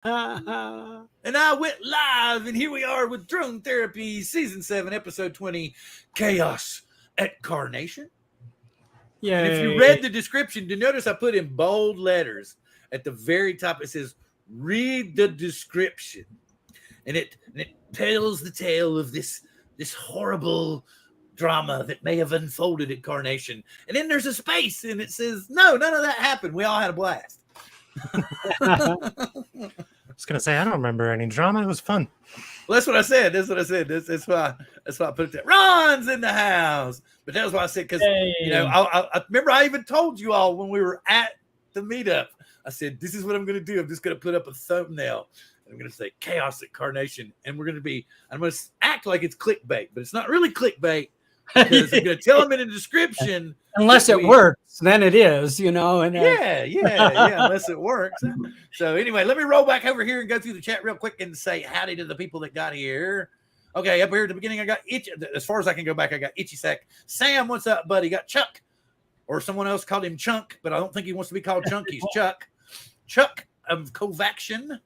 And I went live, and here we are with Drone Therapy, Season 7, Episode 20, Chaos at Carnation. Yeah. And if you read the description, you notice I put in bold letters at the very top. It says, read the description. And it tells the tale of this horrible drama that may have unfolded at Carnation. And then there's a space, and it says, no, none of that happened. We all had a blast. I was gonna say I don't remember any drama. It was fun. Well, that's what I said. That's why I put it there. Ron's in the house. But that was why I said, because I remember I even told you all when we were at the meetup. I said, this is what I'm going to do. I'm just going to put up a thumbnail. And I'm going to say Chaos at Carnation, and I'm going to act like it's clickbait, but it's not really clickbait. Because I'm going to tell them in the description. Unless it works, then it is, And yeah, unless it works. So anyway, let me roll back over here and go through the chat real quick and say howdy to the people that got here. Okay, up here at the beginning, I got Itchy. As far as I can go back, I got Itchy Sack. Sam, what's up, buddy? Got Chuck, or someone else called him Chunk, but I don't think he wants to be called Chunk. He's Chuck. Chuck of Covaction.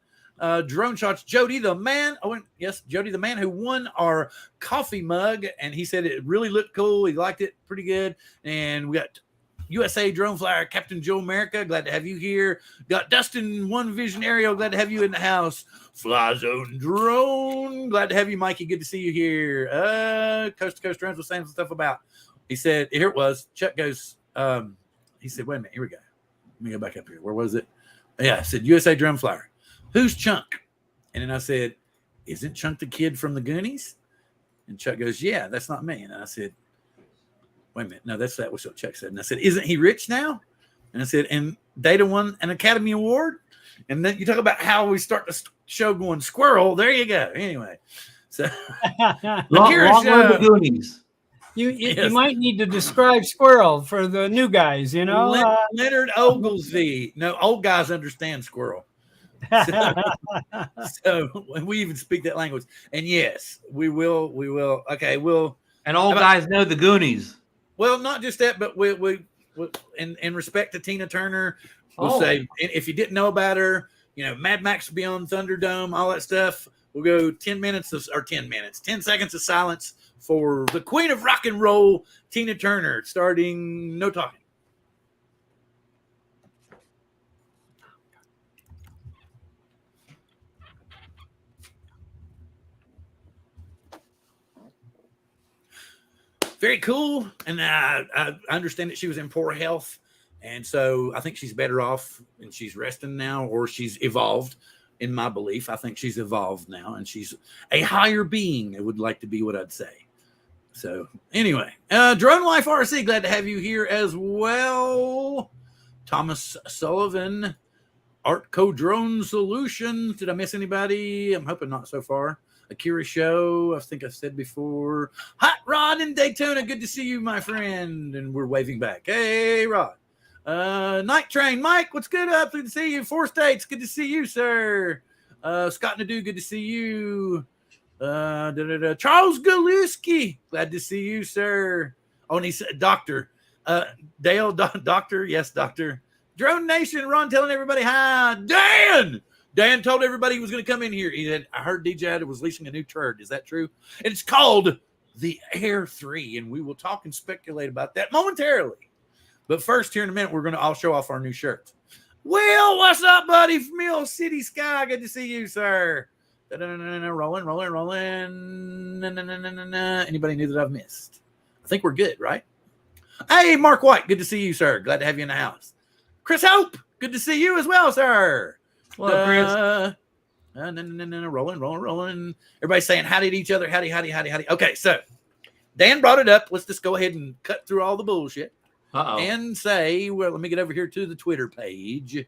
Drone Shots, Jody the man. Oh, yes, Jody the man who won our coffee mug, and he said it really looked cool. He liked it pretty good. And we got USA Drone Flyer, Captain Joe America. Glad to have you here. Got Dustin One Vision Aerial. Glad to have you in the house. Fly Zone Drone. Glad to have you, Mikey. Good to see you here. Coast to Coast Drones was saying some stuff about. He said, here it was. Chuck goes. He said, wait a minute. Here we go. Let me go back up here. Where was it? Yeah, I said USA Drone Flyer. Who's Chunk? And then I said, isn't Chunk the kid from the Goonies? And Chuck goes, yeah, that's not me. And I said, wait a minute. No, that was what Chuck said. And I said, isn't he rich now? And I said, and Data won an Academy Award? And then you talk about how we start the show going Squirrel. There you go. Anyway. So long live the Goonies. You might need to describe Squirrel for the new guys, Leonard Oglesby. No, old guys understand Squirrel. So we even speak that language, and yes, we will. Okay, we'll. And old guys know the Goonies. Well, not just that, but we in respect to Tina Turner, we'll say if you didn't know about her, Mad Max Beyond Thunderdome, all that stuff. We'll go 10 seconds of silence for the Queen of Rock and Roll, Tina Turner, starting no talking. Very cool. And I understand that she was in poor health. And so I think she's better off and she's resting now, or she's evolved in my belief. I think she's evolved now and she's a higher being. It would like to be what I'd say. So anyway, Drone Life RC, glad to have you here as well. Thomas Sullivan, Artco Drone Solutions. Did I miss anybody? I'm hoping not so far. Akira Show, I think I've said before. Hot Rod in Daytona, good to see you, my friend. And we're waving back. Hey, Rod. Night Train, Mike, what's good up? Good to see you. 4 States, good to see you, sir. Scott Nadeau, good to see you. Charles Galuski, glad to see you, sir. Oh, and he said, Doctor. Dale, Doctor, yes, Doctor. Drone Nation, Ron telling everybody hi. Dan told everybody he was going to come in here. He said, I heard DJI was leasing a new turd. Is that true? And it's called the Air 3, and we will talk and speculate about that momentarily. But first, here in a minute, we're going to all show off our new shirts. Will, what's up, buddy? From Mill City Sky. Good to see you, sir. Rolling. Anybody new that I've missed? I think we're good, right? Hey, Mark White. Good to see you, sir. Glad to have you in the house. Chris Hope. Good to see you as well, sir. Hello, Chris. Rolling. Everybody's saying howdy to each other. Howdy. Okay, so Dan brought it up. Let's just go ahead and cut through all the bullshit. And say, well, let me get over here to the Twitter page.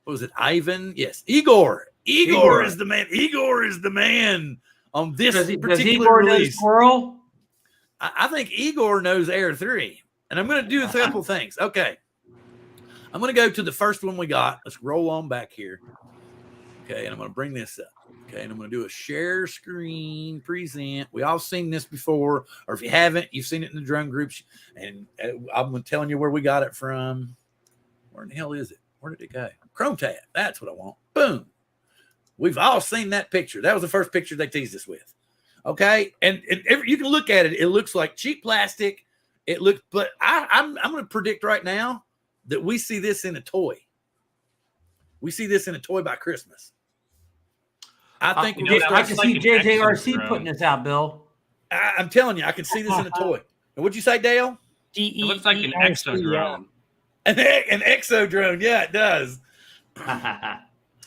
What was it? Ivan? Yes. Igor is the man. Igor is the man on this particular release. Squirrel? I think Igor knows Air 3. And I'm going to do a couple things. Okay. I'm going to go to the first one we got. Let's roll on back here. Okay, and I'm going to bring this up. Okay, and I'm going to do a share screen present. We all seen this before, or if you haven't, you've seen it in the drone groups. And I'm telling you where we got it from. Where in the hell is it? Where did it go? Chrome tab. That's what I want. Boom. We've all seen that picture. That was the first picture they teased us with. Okay, and you can look at it. It looks like cheap plastic. It looks, but I'm going to predict right now that we see this in a toy. We see this in a toy by Christmas. I think I can see JJRC putting this out, Bill. I'm telling you, I can see this in a toy. And what'd you say, Dale? It looks like an exo-drone. An exo drone. Yeah, it does.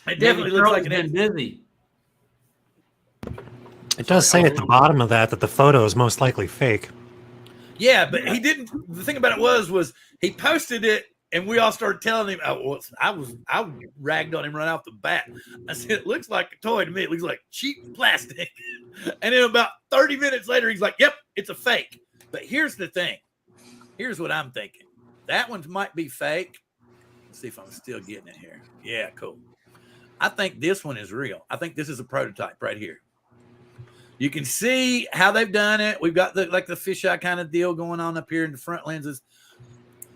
It definitely looks like been busy. It does say at the bottom of that the photo is most likely fake. Yeah, but he didn't. The thing about it was he posted it, and we all started telling him. I ragged on him right off the bat. I said, "It looks like a toy to me. It looks like cheap plastic." And then about 30 minutes later, he's like, "Yep, it's a fake." But here's the thing. Here's what I'm thinking. That one might be fake. Let's see if I'm still getting it here. Yeah, cool. I think this one is real. I think this is a prototype right here. You can see how they've done it. We've got the fisheye kind of deal going on up here in the front lenses.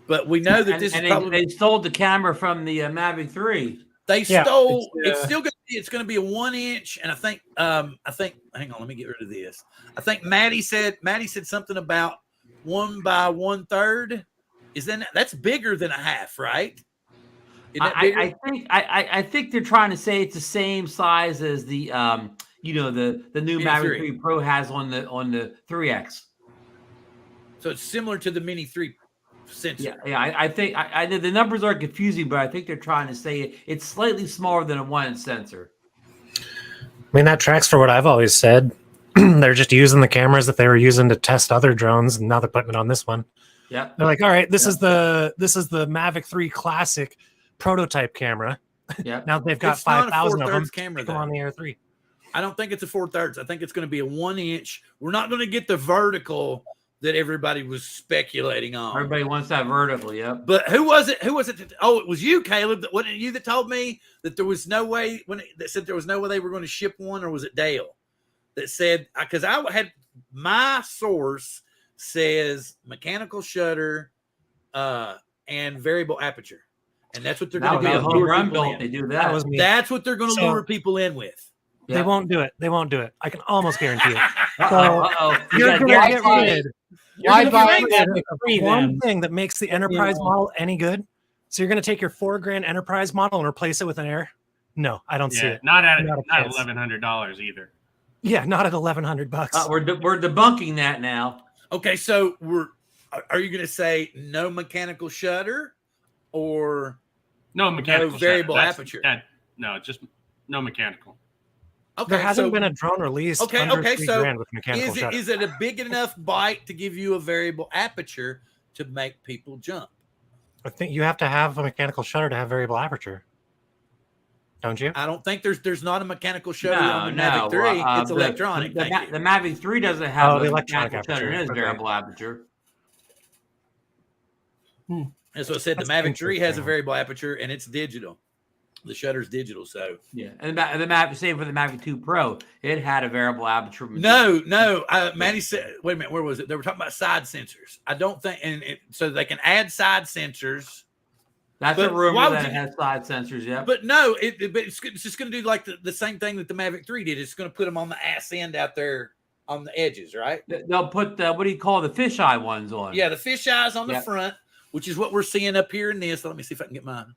But we know that they stole the camera from the Mavic 3. They stole. It's still going to be. It's going to be a 1-inch, and I think. Hang on, let me get rid of this. I think Maddie said something about 1 by 1/3. That's bigger than a half, right? I think they're trying to say it's the same size as the the new Mavic 3 Pro has on the 3X. So it's similar to the Mini 3 sensor. Yeah. I think the numbers are confusing, but I think they're trying to say it's slightly smaller than a 1-inch sensor. I mean, that tracks for what I've always said. They're just using the cameras that they were using to test other drones, and now they're putting it on this one. Yeah, they're like, all right, this is the Mavic 3 Classic prototype camera. Yeah, now they've got 5,000 of them. Camera on the Air 3. I don't think it's a 4/3. I think it's going to be a 1-inch. We're not going to get the vertical that everybody was speculating on. Everybody wants that vertical, yeah. But who was it? Oh, it was you, Caleb. Wasn't it you that told me that there was no way that said there was no way they were going to ship one, or was it Dale that said? Because I had my source says mechanical shutter and variable aperture, and that's what they're going to do. Home run built. They do that. That's what they're going to lure people in with. They won't do it. They won't do it. I can almost guarantee it. You're going to get rid of one thing that makes the Enterprise model any good. So you're going to take your $4,000 Enterprise model and replace it with an Air? No, I don't see it. Not at $1,100 either. Yeah, not at $1,100. We're debunking that now. Okay, so are you going to say no mechanical shutter or no mechanical variable aperture? No, just no mechanical. Okay, there hasn't been a drone released. Okay, so with mechanical shutter. Is it a big enough bite to give you a variable aperture to make people jump? I think you have to have a mechanical shutter to have variable aperture. Don't you? I don't think there's not a mechanical shutter on the Mavic 3. It's electronic. The Mavic 3 doesn't have the electronic shutter. It is variable aperture. That's what I said. The Mavic 3 has a variable aperture, and it's digital. The shutter's digital, so yeah. And the Mavic, same for the Mavic 2 Pro, it had a variable aperture. No. Maddie said, wait a minute, where was it? They were talking about side sensors. I don't think, so they can add side sensors. That's a rumor that it has side sensors, yeah. But no, it's just going to do like the same thing that the Mavic 3 did. It's going to put them on the ass end out there on the edges, right? They'll put what do you call the fisheye ones on? Yeah, the fisheyes on the front, which is what we're seeing up here in this. Let me see if I can get mine.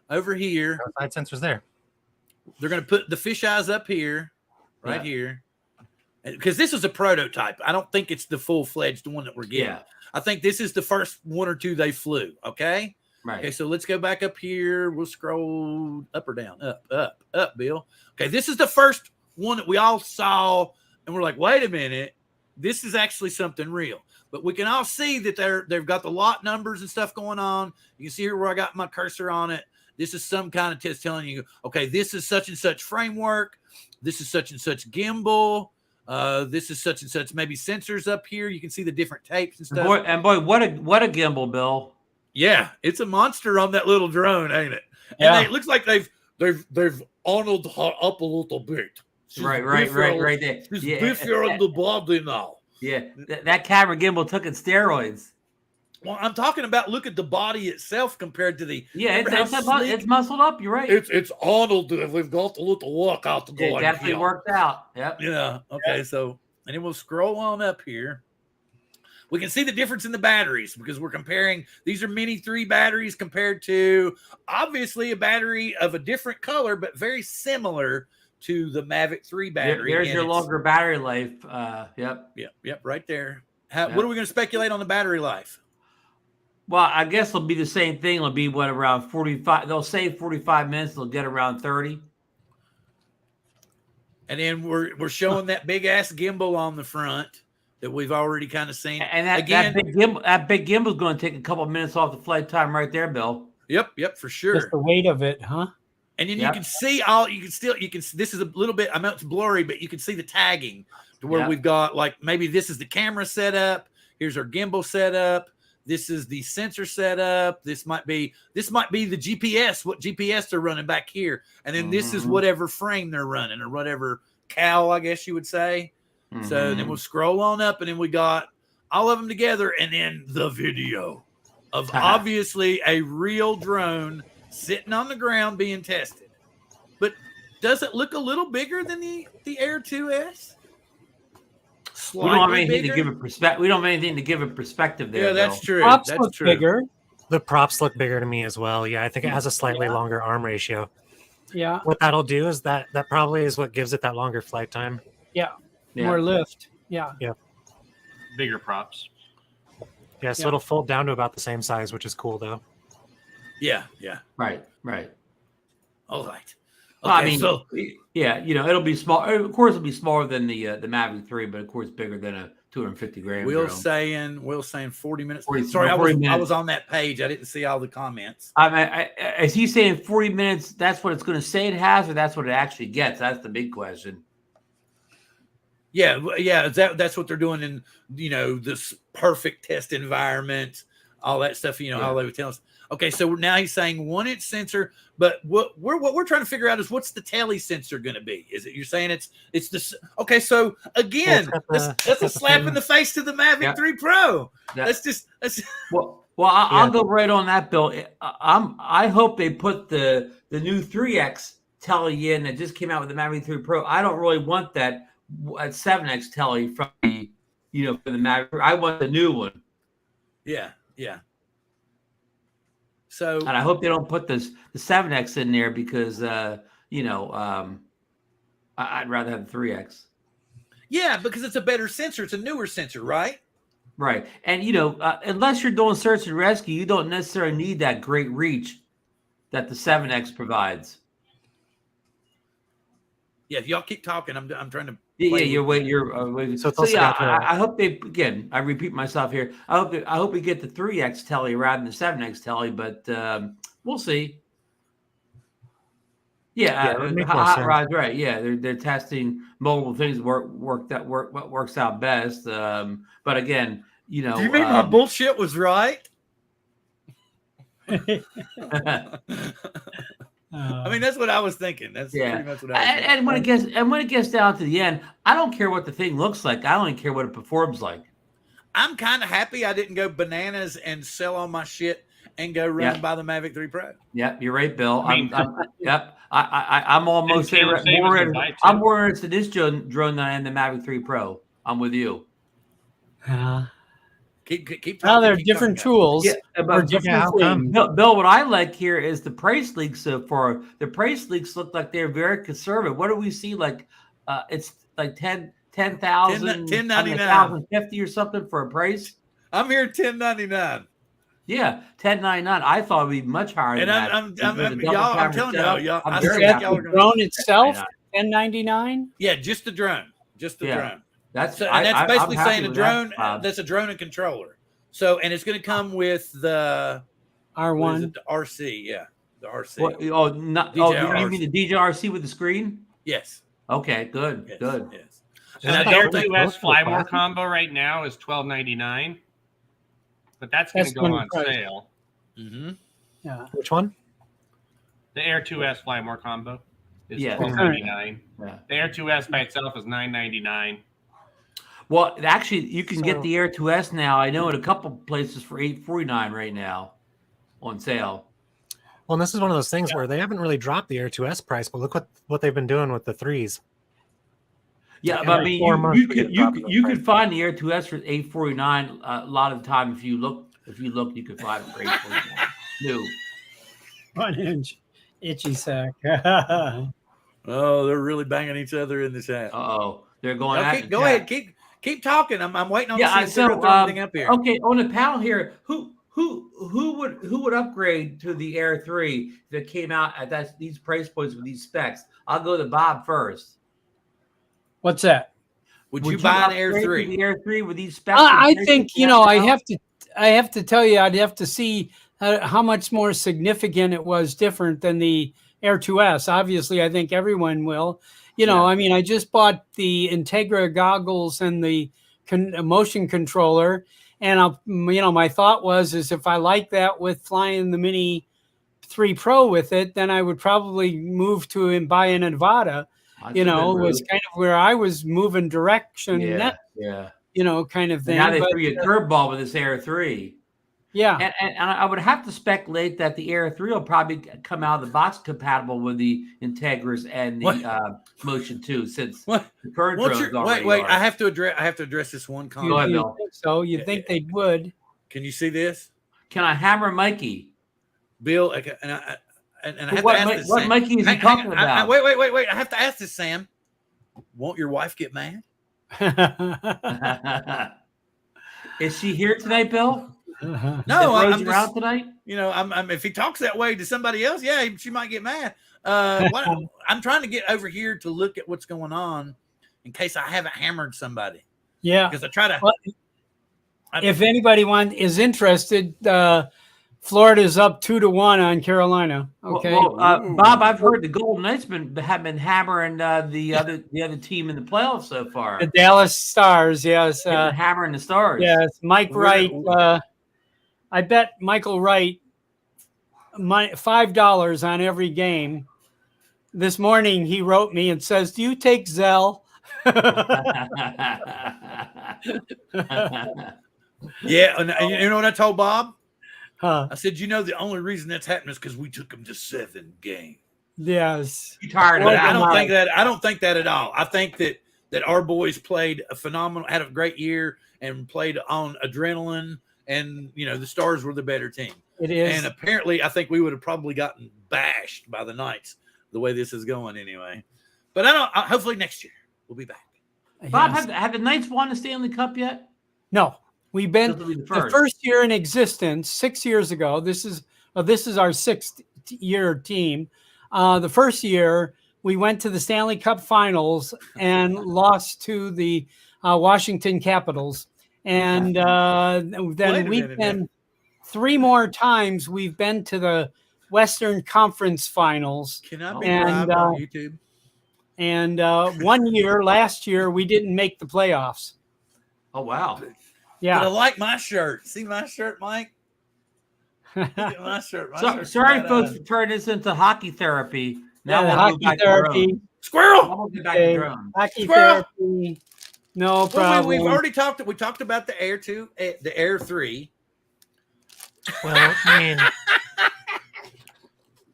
Over here. No side sensors there. They're going to put the fisheyes up here, right here. Because this is a prototype. I don't think it's the full-fledged one that we're getting. Yeah. I think this is the first one or two they flew, okay? Right. Okay, so let's go back up here. We'll scroll up or down. Up, Bill. Okay, this is the first one that we all saw, and we're like, wait a minute. This is actually something real. But we can all see that they've got the lot numbers and stuff going on. You can see here where I got my cursor on it. This is some kind of test telling you, okay, this is such and such framework. This is such and such gimbal. This is such and such maybe sensors up here. You can see the different tapes and stuff. Boy, what a gimbal, Bill. Yeah, it's a monster on that little drone, ain't it? And it looks like they've Arnold up a little bit. Right there. She's biffier on the body now. Yeah, that camera gimbal took in steroids. Well, I'm talking about look at the body itself compared to the. It's muscled up. You're right. It's Arnold. We've got to let the workout to go. It definitely worked out. Yep. Yeah. Okay. So, and then we'll scroll on up here. We can see the difference in the batteries because we're comparing. These are Mini 3 batteries compared to obviously a battery of a different color, but very similar to the Mavic 3 battery. There's your longer battery life. Yep. Right there. What are we going to speculate on the battery life? Well, I guess it'll be the same thing. It'll be around 45. They'll say 45 minutes. They'll get around 30. And then we're showing that big ass gimbal on the front that we've already kind of seen. And that big gimbal is going to take a couple of minutes off the flight time right there, Bill. Yep, for sure. Just the weight of it, huh? And then you can see this is a little bit, I know it's blurry, but you can see the tagging to where we've got like maybe this is the camera setup. Here's our gimbal setup. This is the sensor setup. This might be the GPS, what GPS they're running back here. And then this is whatever frame they're running or whatever cowl, I guess you would say. So then we'll scroll on up and then we got all of them together and then the video of obviously a real drone sitting on the ground being tested. But does it look a little bigger than the Air 2S? We don't have anything to give a perspective. We don't have anything to give a perspective there. Yeah, that's true. Props look bigger. The props look bigger to me as well. Yeah, I think it has a slightly longer arm ratio. Yeah. What that'll do is that probably is what gives it that longer flight time. Yeah. More lift. Yeah. Bigger props. Yeah, so it'll fold down to about the same size, which is cool though. Yeah. Right. All right. Okay, I mean, it'll be small. Of course, it'll be smaller than the Mavic 3, but of course, bigger than a 250 gram. Will saying 40 minutes. 40, Sorry, 40 minutes. I was on that page. I didn't see all the comments. Is he saying 40 minutes? That's what it's going to say it has, or that's what it actually gets? That's the big question. Yeah. That's what they're doing in this perfect test environment, all that stuff. All they would tell us. Okay, so now he's saying 1-inch sensor, but what we're trying to figure out is what's the tele sensor going to be? Is it you're saying it's this? Okay, so again, that's a slap in the face to the Mavic 3 Pro. I'll go right on that, Bill. I hope they put the new 3X tele in that just came out with the Mavic 3 Pro. I don't really want that at 7X tele from the for the Mavic. I want the new one. Yeah. So, and I hope they don't put the 7X in there because I'd rather have the 3X. Yeah, because it's a better sensor. It's a newer sensor, right? Right. And unless you're doing search and rescue, you don't necessarily need that great reach that the 7X provides. Yeah, if y'all keep talking, I'm trying to. You're waiting. So I hope they I repeat myself here. I hope we get the 3X tele rather than the 7X tele, but we'll see. Hot Rod's right. Yeah, they're testing multiple things. What works out best. But again, Do you mean my bullshit was right? I mean, that's what I was thinking. That's pretty much what I was thinking. And when it gets down to the end, I don't care what the thing looks like. I only care what it performs like. I'm kind of happy I didn't go bananas and sell all my shit and go run and buy the Mavic 3 Pro. Yep, you're right, Bill. I'm almost there. I'm more interested in this drone than I am the Mavic 3 Pro. I'm with you. Keep talking. Well, they're different tools. For different things. Bill, what I like here is the price leaks so far. The price leaks look like they're very conservative. What do we see? Like it's like 10,000, 1,050 or something for a price. I'm here 1099. Yeah, 1099. I thought it'd be much higher than that. I'm telling y'all. I the drone itself, 1099. Yeah, just the drone. Drone. That's basically saying a drone. That's a drone and controller. So, and it's going to come with the R1, the RC. Yeah, the RC. You mean the DJI RC with the screen? Yes. Okay, good, good. Yes. And the Air 2S Flymore combo right now is $12.99, but that's going to go on sale. Mm-hmm. Yeah. Which one? The Air 2S Flymore combo is $12.99. Yeah. The Air 2S by itself is $9.99. Well, actually, you can get the Air 2S now. I know in a couple places for $849 right now on sale. Well, and this is one of those things where they haven't really dropped the Air 2S price, but look what they've been doing with the 3s. Yeah, but I mean, you could find the Air 2S for $849 a lot of the time. If you look, you could find it for $849 new. 1 inch itchy sack. Oh, they're really banging each other in this house. Oh, they're going. Go ahead, keep talking. I'm waiting on. Yeah, to see if they're gonna throw anything up here. Okay, on the panel here, who would upgrade to the Air 3 if it came out at these price points with these specs? I'll go to Bob first. What's that? Would you buy an Air 3? The Air 3 with these specs? I think I have to tell you, I'd have to see how much more significant it was different than the Air 2S. Obviously, I think everyone will. I mean, I just bought the Integra goggles and the motion controller, and my thought was if I like that with flying the Mini 3 Pro with it, then I would probably move to and buy an Nevada. Was kind of where I was moving direction. Kind of thing. And now they threw you a curveball with this Air 3. Yeah. And I would have to speculate that the Air 3 will probably come out of the box compatible with the Integras and the Motion 2, since the current drones already wait. are. I have to address this one comment. Go ahead, Bill. So you think they would? Can you see this? Can I hammer Mikey? Bill, and I have what, to ask this, what Sam. Mikey is he talking about? Wait. I have to ask this, Sam. Won't your wife get mad? Is she here tonight, Bill? No, I'm just around tonight. I'm if he talks that way to somebody else, she might get mad. I'm trying to get over here to look at what's going on in case I haven't hammered somebody. Yeah, because I try to. If anybody is interested, Florida's up 2-1 on Carolina. Okay, Bob, I've heard the Golden Knights have been hammering the other team in the playoffs so far. The Dallas Stars, yes, hammering the Stars. Yes, Mike Wright. I bet Michael Wright $5 on every game. This morning he wrote me and says, "Do you take Zelle?" Yeah, and you know what I told Bob? Huh. I said, the only reason that's happening is because we took them to 7 games. Yes. You tired of that? I don't think that at all. I think that our boys played had a great year and played on adrenaline, and the Stars were the better team. It is. And apparently, I think we would have probably gotten bashed by the Knights the way this is going anyway. But hopefully next year we'll be back. Bob, have the Knights won the Stanley Cup yet? No. We've been the first year in existence 6 years ago. This is our 6th year team. The first year we went to the Stanley Cup Finals and lost to the Washington Capitals. And then we've been 3 more times. We've been to the Western Conference Finals. Can I be live on YouTube? And 1 year, last year, we didn't make the playoffs. Oh wow. Yeah, but I like my shirt. See my shirt, Mike? Look at my shirt. Sorry, folks, for turning this into hockey therapy. Now hockey therapy. Squirrel. Hockey therapy. No problem. We've already talked. We talked about the Air 2, the Air 3. Well, I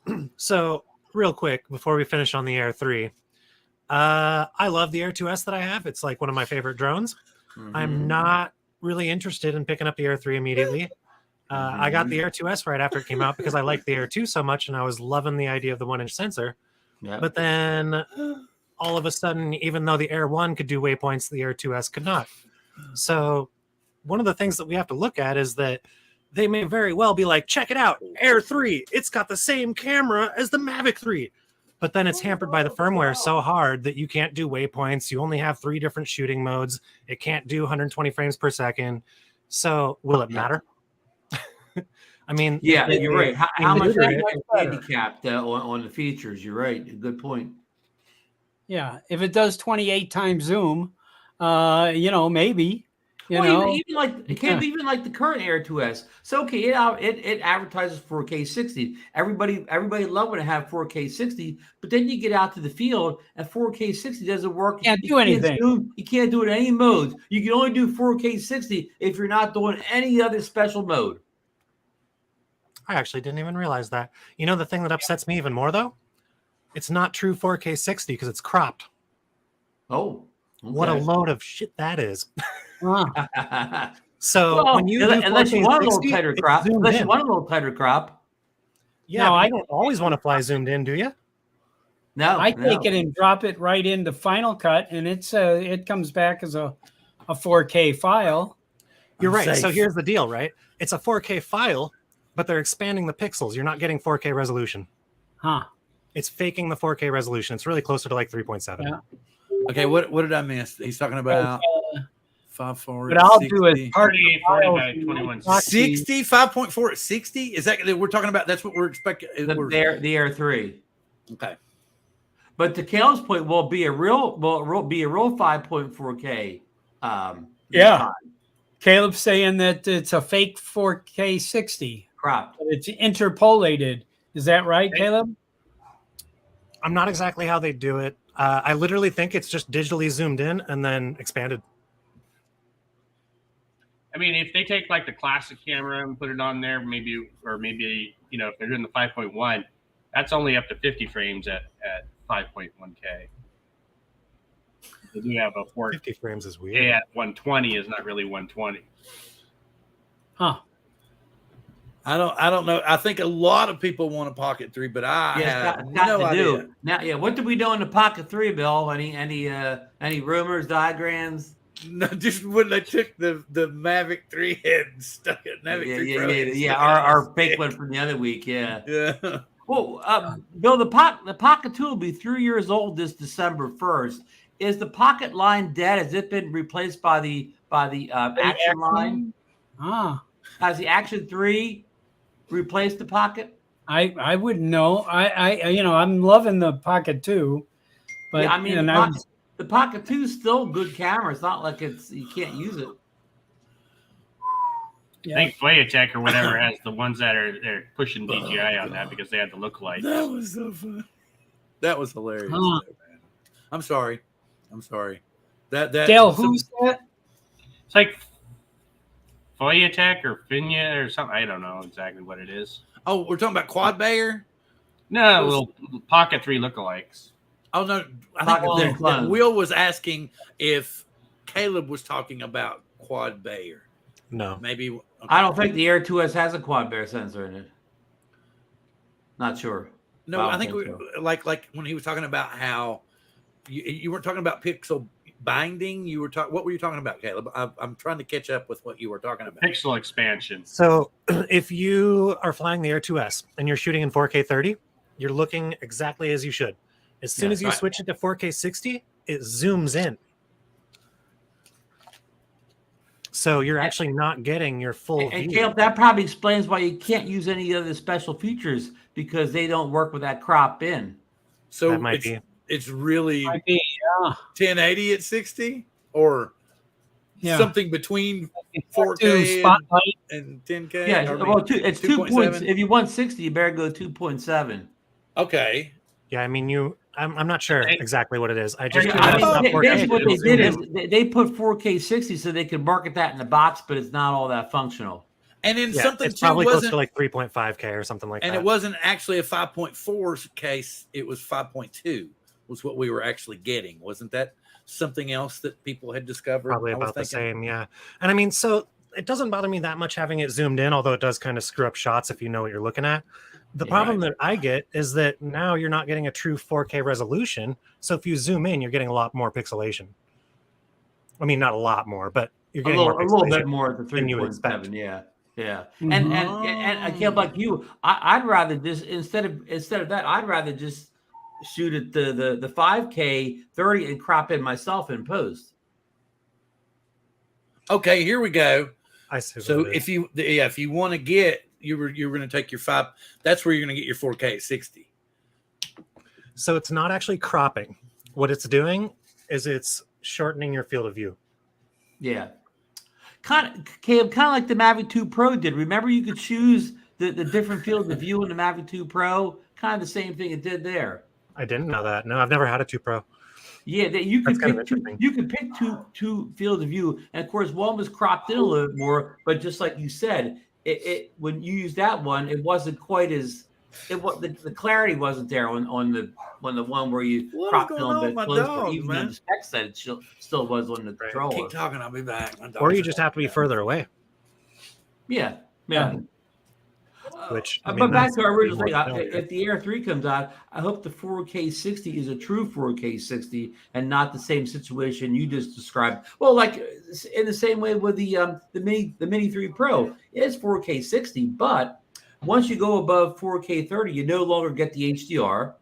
mean, so real quick before we finish on the Air 3, I love the Air 2S that I have. It's like one of my favorite drones. Mm-hmm. I'm not really interested in picking up the Air 3 immediately. I got the Air 2S right after it came out because I liked the Air 2 so much, and I was loving the idea of the 1-inch sensor. Yeah. But then all of a sudden, even though the Air 1 could do waypoints, the Air 2S could not. So one of the things that we have to look at is that they may very well be like, check it out, Air 3, it's got the same camera as the Mavic 3. But then it's hampered by the firmware so hard that you can't do waypoints. You only have 3 different shooting modes. It can't do 120 frames per second. So will it matter? I mean, yeah, you're right. How much are you handicapped on the features? You're right. Good point. Yeah, if it does 28 times zoom, maybe. You know, even like it can't be even like the current Air 2S. So okay, it advertises 4K 60. Everybody love when it have 4K 60, but then you get out to the field and 4K 60 doesn't work. Can't do anything. You can't do it in any modes. You can only do 4K 60 if you're not doing any other special mode. I actually didn't even realize that. You know the thing that upsets me even more though? It's not true 4K 60 because it's cropped. Oh, okay. What a load of shit that is. huh. So Well, when you do unless you want a little 4K 60, tighter it's crop, zoomed unless you in. want a little tighter crop. Yeah, No, but I you don't always want to fly zoomed in, do you? No, I take it and drop it right into Final Cut, and it comes back as a 4K file. You're right. Safe. So here's the deal, right? It's a 4K file, but they're expanding the pixels. You're not getting 4K resolution. Huh. It's faking the 4K resolution. It's really closer to like 3.7. Yeah. Okay, what did I miss? He's talking about 5.4. But I'll do it 3840 by 2160. 60, 5.4 at 60. Is that we're talking about? That's what we're expecting. the Air 3. Okay. But to Caleb's point, will be a real 5.4K. Yeah. time. Caleb's saying that it's a fake 4K 60. Crop. But it's interpolated. Is that right, Caleb? I'm not exactly how they do it. I literally think it's just digitally zoomed in and then expanded. I mean, if they take like the classic camera and put it on there, maybe, you know, if they're doing the 5.1, that's only up to 50 frames at 5.1K. They do have a 4K 50 frames is weird. at 120 is not really 120. Huh. I don't know. I think a lot of people want a Pocket 3, but I have it's got no to idea. do. Now, what did we do in the Pocket 3, Bill? Any rumors, diagrams? No, just when they took the Mavic 3 head and stuck it. Mavic 3 Pro head and stuck it Our on fake stick. one from the other week. Yeah. Yeah. Well, Bill, the Pocket 2 will be 3 years old this December 1st. Is the Pocket line dead? Has it been replaced by the Action line? Ah. Has the Action 3 replaced the Pocket? I wouldn't know. I I'm loving the Pocket 2. But Yeah, I mean, the Pocket 2 is still good camera. It's not like you can't use it. yeah. I think Playatech or whatever has the ones that they're pushing DJI on that because they had the lookalike. That was so fun. That was hilarious. Huh. though, man. I'm sorry. That Dale, who's that? It's like Playatech or Finia or something. I don't know exactly what it is. Oh, we're talking about Quad Bayer? No, little Pocket 3 lookalikes. Oh no, I Pocket think Three clone. Will was asking if Caleb was talking about Quad Bayer. No. Maybe okay. I don't think the Air 2S has a quad bear sensor in it. Not sure. No, I think we, like when he was talking about how you weren't talking about pixel binding. You were talking. What were you talking about, Caleb? I'm trying to catch up with what you were talking about. Pixel expansion. So if you are flying the Air 2S and you're shooting in 4K 30, you're looking exactly as you should. As soon as you right. switch it to 4K 60, it zooms in. So you're actually not getting your full And view. Caleb, that probably explains why you can't use any other special features because they don't work with that crop in. So That might be. it's really Might be, 1080 at 60 or yeah. something between To 4K spotlight. and 10K. Yeah, Or well, it's 2 points. 2.7? If you want 60, you better go 2.7. Okay. Yeah, I mean, I'm not sure exactly what it is. I just Yeah, know I it's mean, not 4K. basically what they It'll did zoom is in. they put 4K 60 so they could market that in the box, but it's not all that functional. And then Yeah, something it's too probably close wasn't, to like 3.5K or something like and that. it wasn't actually a 5.4 case. It was 5.2 was what we were actually getting. Wasn't that something else that people had discovered? Probably I was about the thinking. same, yeah. And I mean, so it doesn't bother me that much having it zoomed in, although it does kind of screw up shots if you know what you're looking at. The problem that I get is that now you're not getting a true 4K resolution. So if you zoom in, you're getting a lot more pixelation. I mean, not a lot more, but you're getting a more little bit pixelation more at the than you would expect. 3.7. Yeah. Mhm. And Caleb, like you, I'd rather just instead of that, I'd rather just shoot at the 5K 30 and crop in myself in post. Okay, here we go. I see. So what it is. if you want to get you're going to take your 5. That's where you're going to get your 4K 60. So it's not actually cropping. What it's doing is it's shortening your field of view. Yeah. kind of like the Mavic 2 Pro did. Remember, you could choose the different fields of view in the Mavic 2 Pro. Kind of the same thing it did there. I didn't know that. No, I've never had a 2 Pro. Yeah, you could That's kind pick of interesting. you could pick two fields of view, and of course one was cropped in a little bit more. But just like you said, it when you use that one, it wasn't quite as the clarity wasn't there on the one where you cropped in a little bit closer. Even on the spec set, it still was on the controller. Keep talking, I'll be back. Or you just have to be further away. Yeah. Which, but back to our original thing, if the Air 3 comes out, I hope the 4K 60 is a true 4K 60 and not the same situation you just described. Well, like in the same way with the Mini 3 Pro, it is 4K 60, but once you go above 4K 30, you no longer get the HDR,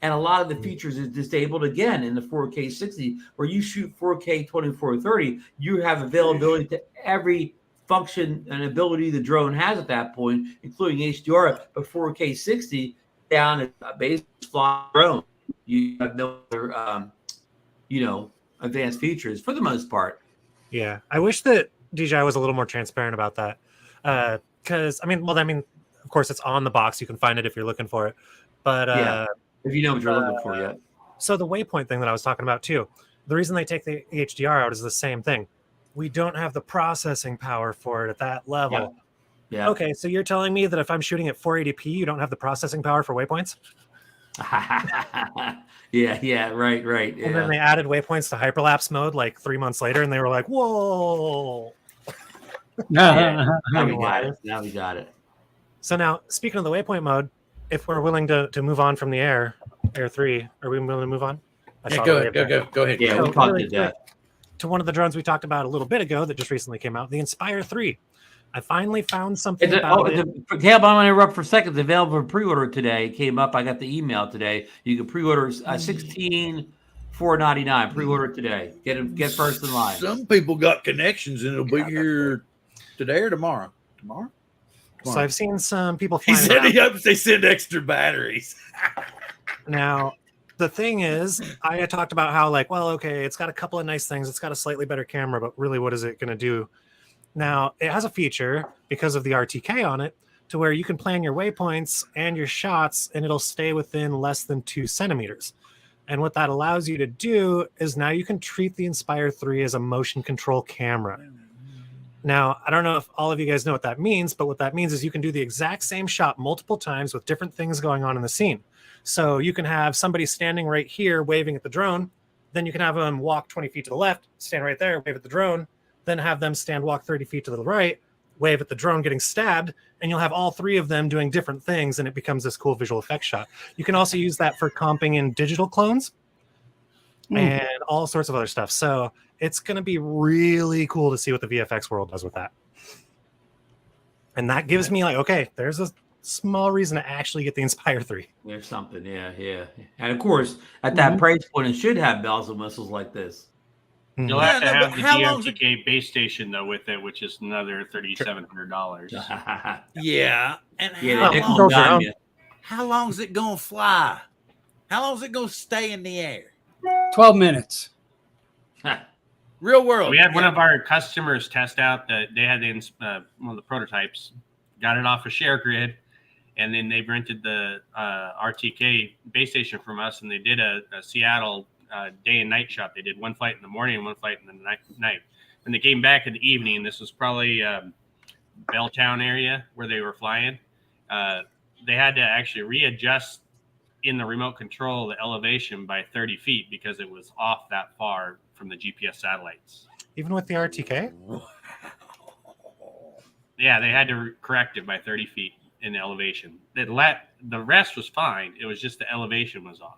and a lot of the features is disabled again in the 4K 60. Where you shoot 4K 2430, you have availability to every function and ability the drone has at that point, including HDR, but 4K 60 down at a base fly drone. You have no other, advanced features for the most part. Yeah, I wish that DJI was a little more transparent about that. Because of course, it's on the box. You can find it if you're looking for it. But if you know what you're looking for, yeah. So the waypoint thing that I was talking about too, the reason they take the HDR out is the same thing. We don't have the processing power for it at that level. Yeah. Okay, so you're telling me that if I'm shooting at 480p, you don't have the processing power for waypoints? yeah, right. Yeah. And then they added waypoints to hyperlapse mode like 3 months later, and they were like, "Whoa!" Now we got it. So now, speaking of the waypoint mode, if we're willing to move on from the Air 3, are we willing to move on? Go ahead. Yeah, we'll talk to that. To one of the drones we talked about a little bit ago that just recently came out, the Inspire 3. I finally found something about it. Caleb, I'm going to interrupt for a second. It's available for pre-order today. It came up. I got the email today. You can pre-order $16,499. Pre-order today. Get first in line. Some people got connections, and it'll be here today or tomorrow. Tomorrow. So I've seen some people. He said he hopes they send extra batteries. Now, the thing is, I had talked about how, it's got a couple of nice things. It's got a slightly better camera, but really, what is it going to do? Now, it has a feature because of the RTK on it to where you can plan your waypoints and your shots, and it'll stay within less than 2 centimeters. And what that allows you to do is now you can treat the Inspire 3 as a motion control camera. Now, I don't know if all of you guys know what that means, but what that means is you can do the exact same shot multiple times with different things going on in the scene. So you can have somebody standing right here waving at the drone. Then you can have them walk 20 feet to the left, stand right there, wave at the drone. Then have them walk 30 feet to the right, wave at the drone getting stabbed. And you'll have all 3 of them doing different things, and it becomes this cool visual effects shot. You can also use that for comping in digital clones and all sorts of other stuff. So it's going to be really cool to see what the VFX world does with that. And that gives me there's a small reason to actually get the Inspire 3. There's something, yeah. And of course, at that price point, it should have bells and whistles like this. You'll have to have the DMTK base station though with it, which is another $3,700. Yeah, and how long is it gonna fly? How long is it gonna stay in the air? 12 minutes. Real world. We had one of our customers test out that they had one of the prototypes, got it off a share grid, and then they rented the RTK base station from us, and they did a Seattle day and night shot. They did one flight in the morning and one flight in the night. When they came back in the evening, this was probably Belltown area where they were flying. They had to actually readjust in the remote control the elevation by 30 feet because it was off that far from the GPS satellites. Even with the RTK? Yeah, they had to correct it by 30 feet in the elevation. The rest was fine. It was just the elevation was off.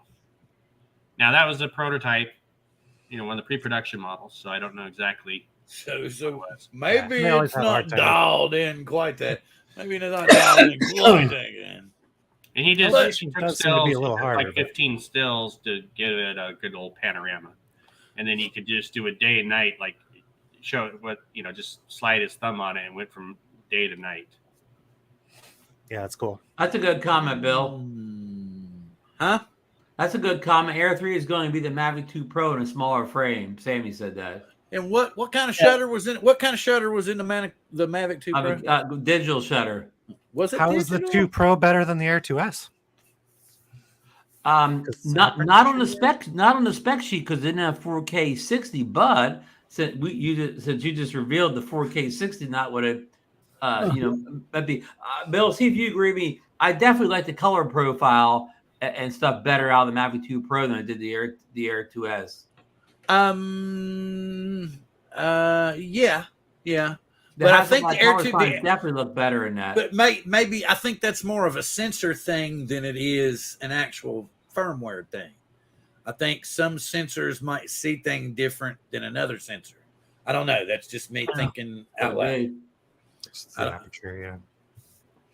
Now, that was a prototype, one of the pre-production models, so I don't know exactly. So maybe it's not dialed in quite that. Maybe it's not dialed in quite that. And he took stills, be a little harder, like 15 stills to give it a good old panorama. And then he could just do a day and night, show it what, just slide his thumb on it and went from day to night. Yeah, that's cool. That's a good comment, Bill. Huh? That's a good comment. Air 3 is going to be the Mavic 2 Pro in a smaller frame. Sammy said that. And what kind of shutter was in? What kind of shutter was in the Mavic 2 Pro? Digital shutter. Was it? How is the 2 Pro better than the Air 2S? Not on the spec sheet because it didn't have 4K 60. But since you just revealed the 4K 60, not what it might be. Bill, see if you agree with me. I definitely like the color profile and stuff better out of the Mavic 2 Pro than I did the Air 2S. Yeah. But I think the Air 2 definitely look better in that. But maybe I think that's more of a sensor thing than it is an actual firmware thing. I think some sensors might see things different than another sensor. I don't know. That's just me thinking out loud. Yeah.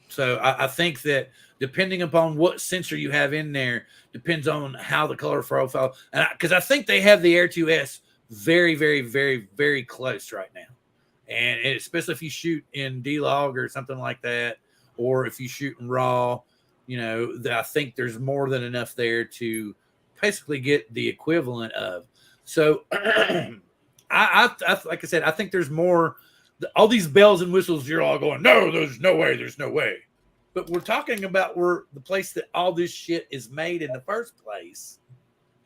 So I think that depending upon what sensor you have in there depends on how the color profile. And because I think they have the Air 2S very, very, very, very close right now. And especially if you shoot in D-Log or something like that, or if you shoot in RAW, I think there's more than enough there to basically get the equivalent of. So I like I said, I think there's more. All these bells and whistles, you're all going, no, there's no way. But we're talking about the place that all this shit is made in the first place.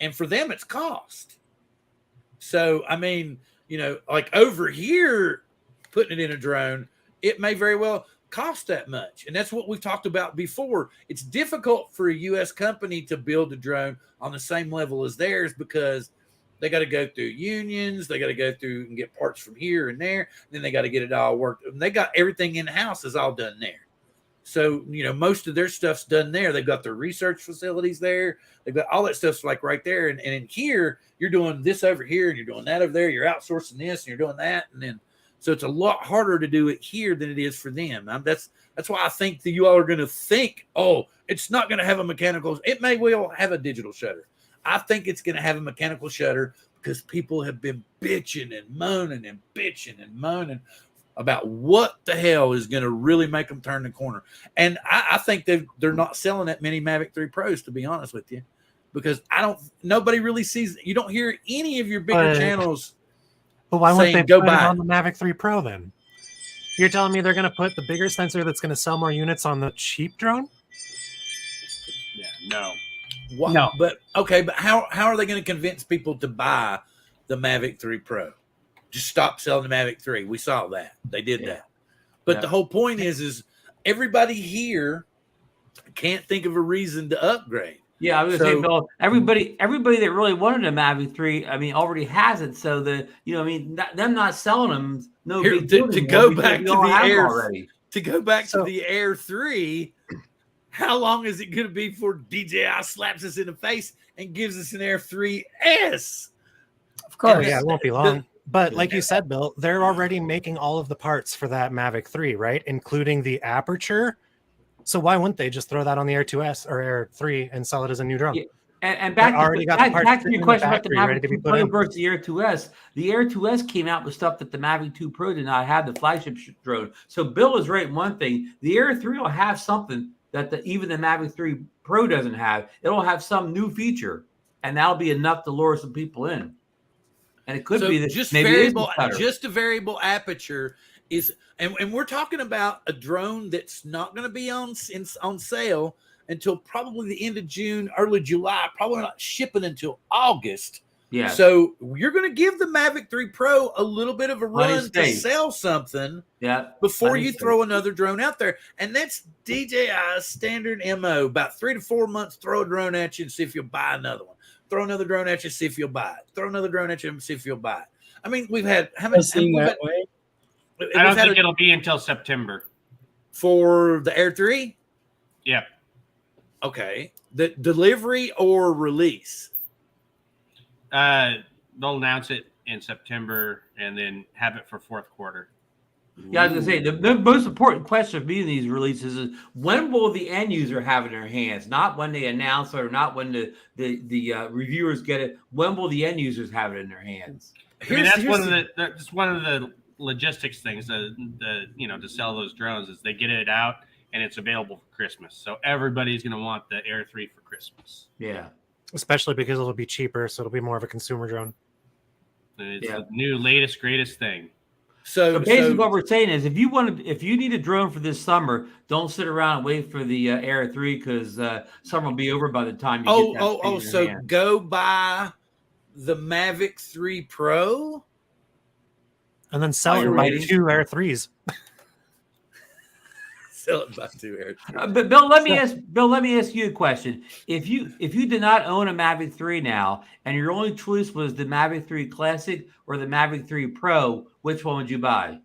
And for them, it's cost. So, I mean, like over here, putting it in a drone, it may very well cost that much. And that's what we've talked about before. It's difficult for a U.S. company to build a drone on the same level as theirs because they got to go through unions. They got to go through and get parts from here and there. And then they got to get it all worked. And they got everything in-house is all done there. So, most of their stuff's done there. They've got their research facilities there. They've got all that stuff's like right there. And in here, you're doing this over here and you're doing that over there. You're outsourcing this and you're doing that. And then, so it's a lot harder to do it here than it is for them. That's why I think that you all are going to think, oh, it's not going to have a mechanical. It may well have a digital shutter. I think it's going to have a mechanical shutter because people have been bitching and moaning about what the hell is going to really make them turn the corner. And I think they're not selling that many Mavic 3 Pros, to be honest with you, because nobody really sees, you don't hear any of your bigger channels. But why wouldn't they go put it buy on the Mavic 3 Pro then? You're telling me they're going to put the bigger sensor that's going to sell more units on the cheap drone? Yeah, no. What? No. But okay, but how are they going to convince people to buy the Mavic 3 Pro? Just stop selling the Mavic 3. We saw that. They did that. But the whole point is everybody here can't think of a reason to upgrade. Yeah, I was going to say, Bill, everybody that really wanted a Mavic 3, I mean, already has it. So them not selling them, no big deal to go back to the Air already. To go back to the Air 3, how long is it going to be before DJI slaps us in the face and gives us an Air 3S? Of course. Yeah, it won't be long. But like you said, Bill, they're already making all of the parts for that Mavic 3, right? Including the aperture. So why wouldn't they just throw that on the Air 2S or Air 3 and sell it as a new drone? Yeah. And back to your question about the Mavic 2 Pro versus the Air 2S. The Air 2S came out with stuff that the Mavic 2 Pro did not have, the flagship drone. So Bill is right in one thing. The Air 3 will have something that even the Mavic 3 Pro doesn't have. It'll have some new feature, and that'll be enough to lure some people in. And it could be that just maybe just a variable aperture is, and we're talking about a drone that's not going to be on sale until probably the end of June, early July, probably not shipping until August. Yeah. So you're going to give the Mavic 3 Pro a little bit of a run to sell something before you throw another drone out there. And that's DJI's standard MO. About 3 to 4 months, throw a drone at you and see if you'll buy another one. Throw another drone at you, see if you'll buy it. Throw another drone at you and see if you'll buy it. I mean, we've had how many? I don't think it'll be until September for the Air 3. Yeah. Okay. The delivery or release? They'll announce it in September and then have it for fourth quarter. Yeah, I was going to say, the most important question for me in these releases is when will the end user have it in their hands? Not when they announce it or not when the reviewers get it. When will the end users have it in their hands? I mean, that's one of the logistics things to sell those drones is they get it out and it's available for Christmas. So everybody's going to want the Air 3 for Christmas. Yeah. Especially because it'll be cheaper, so it'll be more of a consumer drone. It's the new, latest, greatest thing. So basically, what we're saying is, if you need a drone for this summer, don't sit around and wait for the Air 3 because summer will be over by the time you get that. So go buy the Mavic 3 Pro and then sell it by 2 Air 3s. Sell it by 2 Air 3s. But Bill, let me ask you a question. If you did not own a Mavic 3 now, and your only choice was the Mavic 3 Classic or the Mavic 3 Pro, which one would you buy?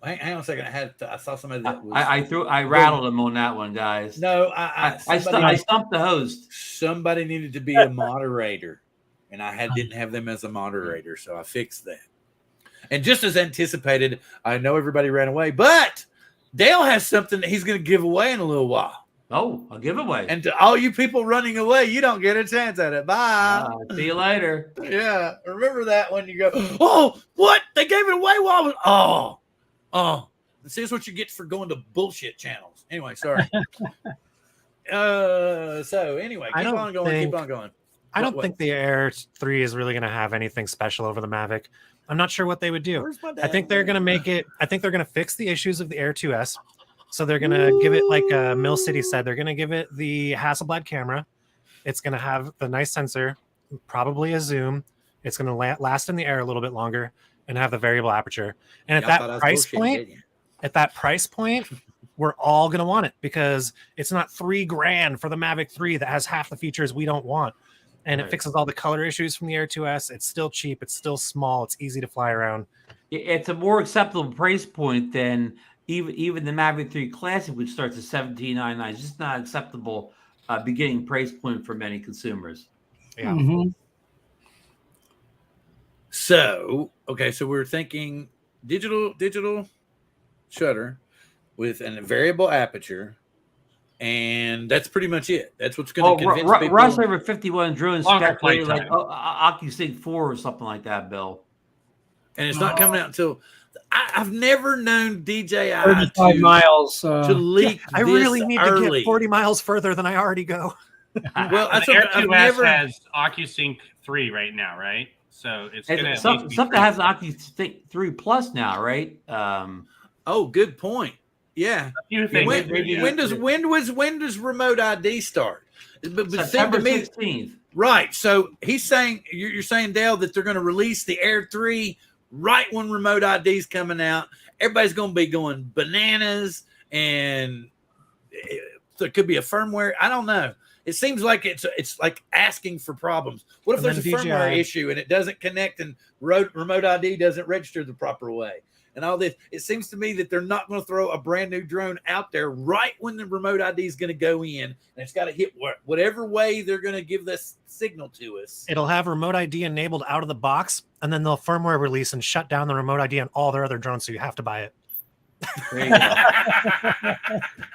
Hang on a second. I saw somebody that was. I rattled him on that one, guys. No, I stumped the host. Somebody needed to be a moderator, and I didn't have them as a moderator, so I fixed that. And just as anticipated, I know everybody ran away, but Dale has something that he's going to give away in a little while. Oh, a giveaway. And to all you people running away, you don't get a chance at it. Bye. See you later. Yeah. Remember that when you go, oh, what? They gave it away while I was, oh. See, that's what you get for going to bullshit channels. Anyway, sorry. So anyway, keep on going. I don't think the Air 3 is really going to have anything special over the Mavic. I'm not sure what they would do. I think they're going to make it. I think they're going to fix the issues of the Air 2S. So they're going to give it, like Mill City said, they're going to give it the Hasselblad camera. It's going to have the nice sensor, probably a zoom. It's going to last in the air a little bit longer and have the variable aperture. And at that price point, we're all going to want it because it's not $3,000 for the Mavic 3 that has half the features we don't want. And it fixes all the color issues from the Air 2S. It's still cheap. It's still small. It's easy to fly around. It's a more acceptable price point than even the Mavic 3 Classic, which starts at $17.99. It's just not acceptable beginning price point for many consumers. Yeah. Mm-hmm. So we're thinking digital shutter with a variable aperture. And that's pretty much it. That's what's going to convince people. Rush over 51 drones speculated like OcuSync 4 or something like that, Bill. And it's not coming out until I've never known DJI 35 miles to leak. I really need early. to get 40 miles further than I already go. Well, the Air 2S has OcuSync 3 right now, right? So it's going to something has OcuSync 3 Plus now, right? Good point. Yeah. When does remote ID start? But September 16th. Right. So he's saying you're saying, Dale, that they're going to release the Air 3 right when remote ID is coming out. Everybody's going to be going bananas, and there could be a firmware. I don't know. It seems like it's like asking for problems. What if there's a firmware issue and it doesn't connect and remote ID doesn't register the proper way? And all this, it seems to me that they're not going to throw a brand new drone out there right when the remote ID is going to go in, and it's got to hit whatever way they're going to give this signal to us. It'll have remote ID enabled out of the box, and then they'll firmware release and shut down the remote ID on all their other drones, so you have to buy it. There you go.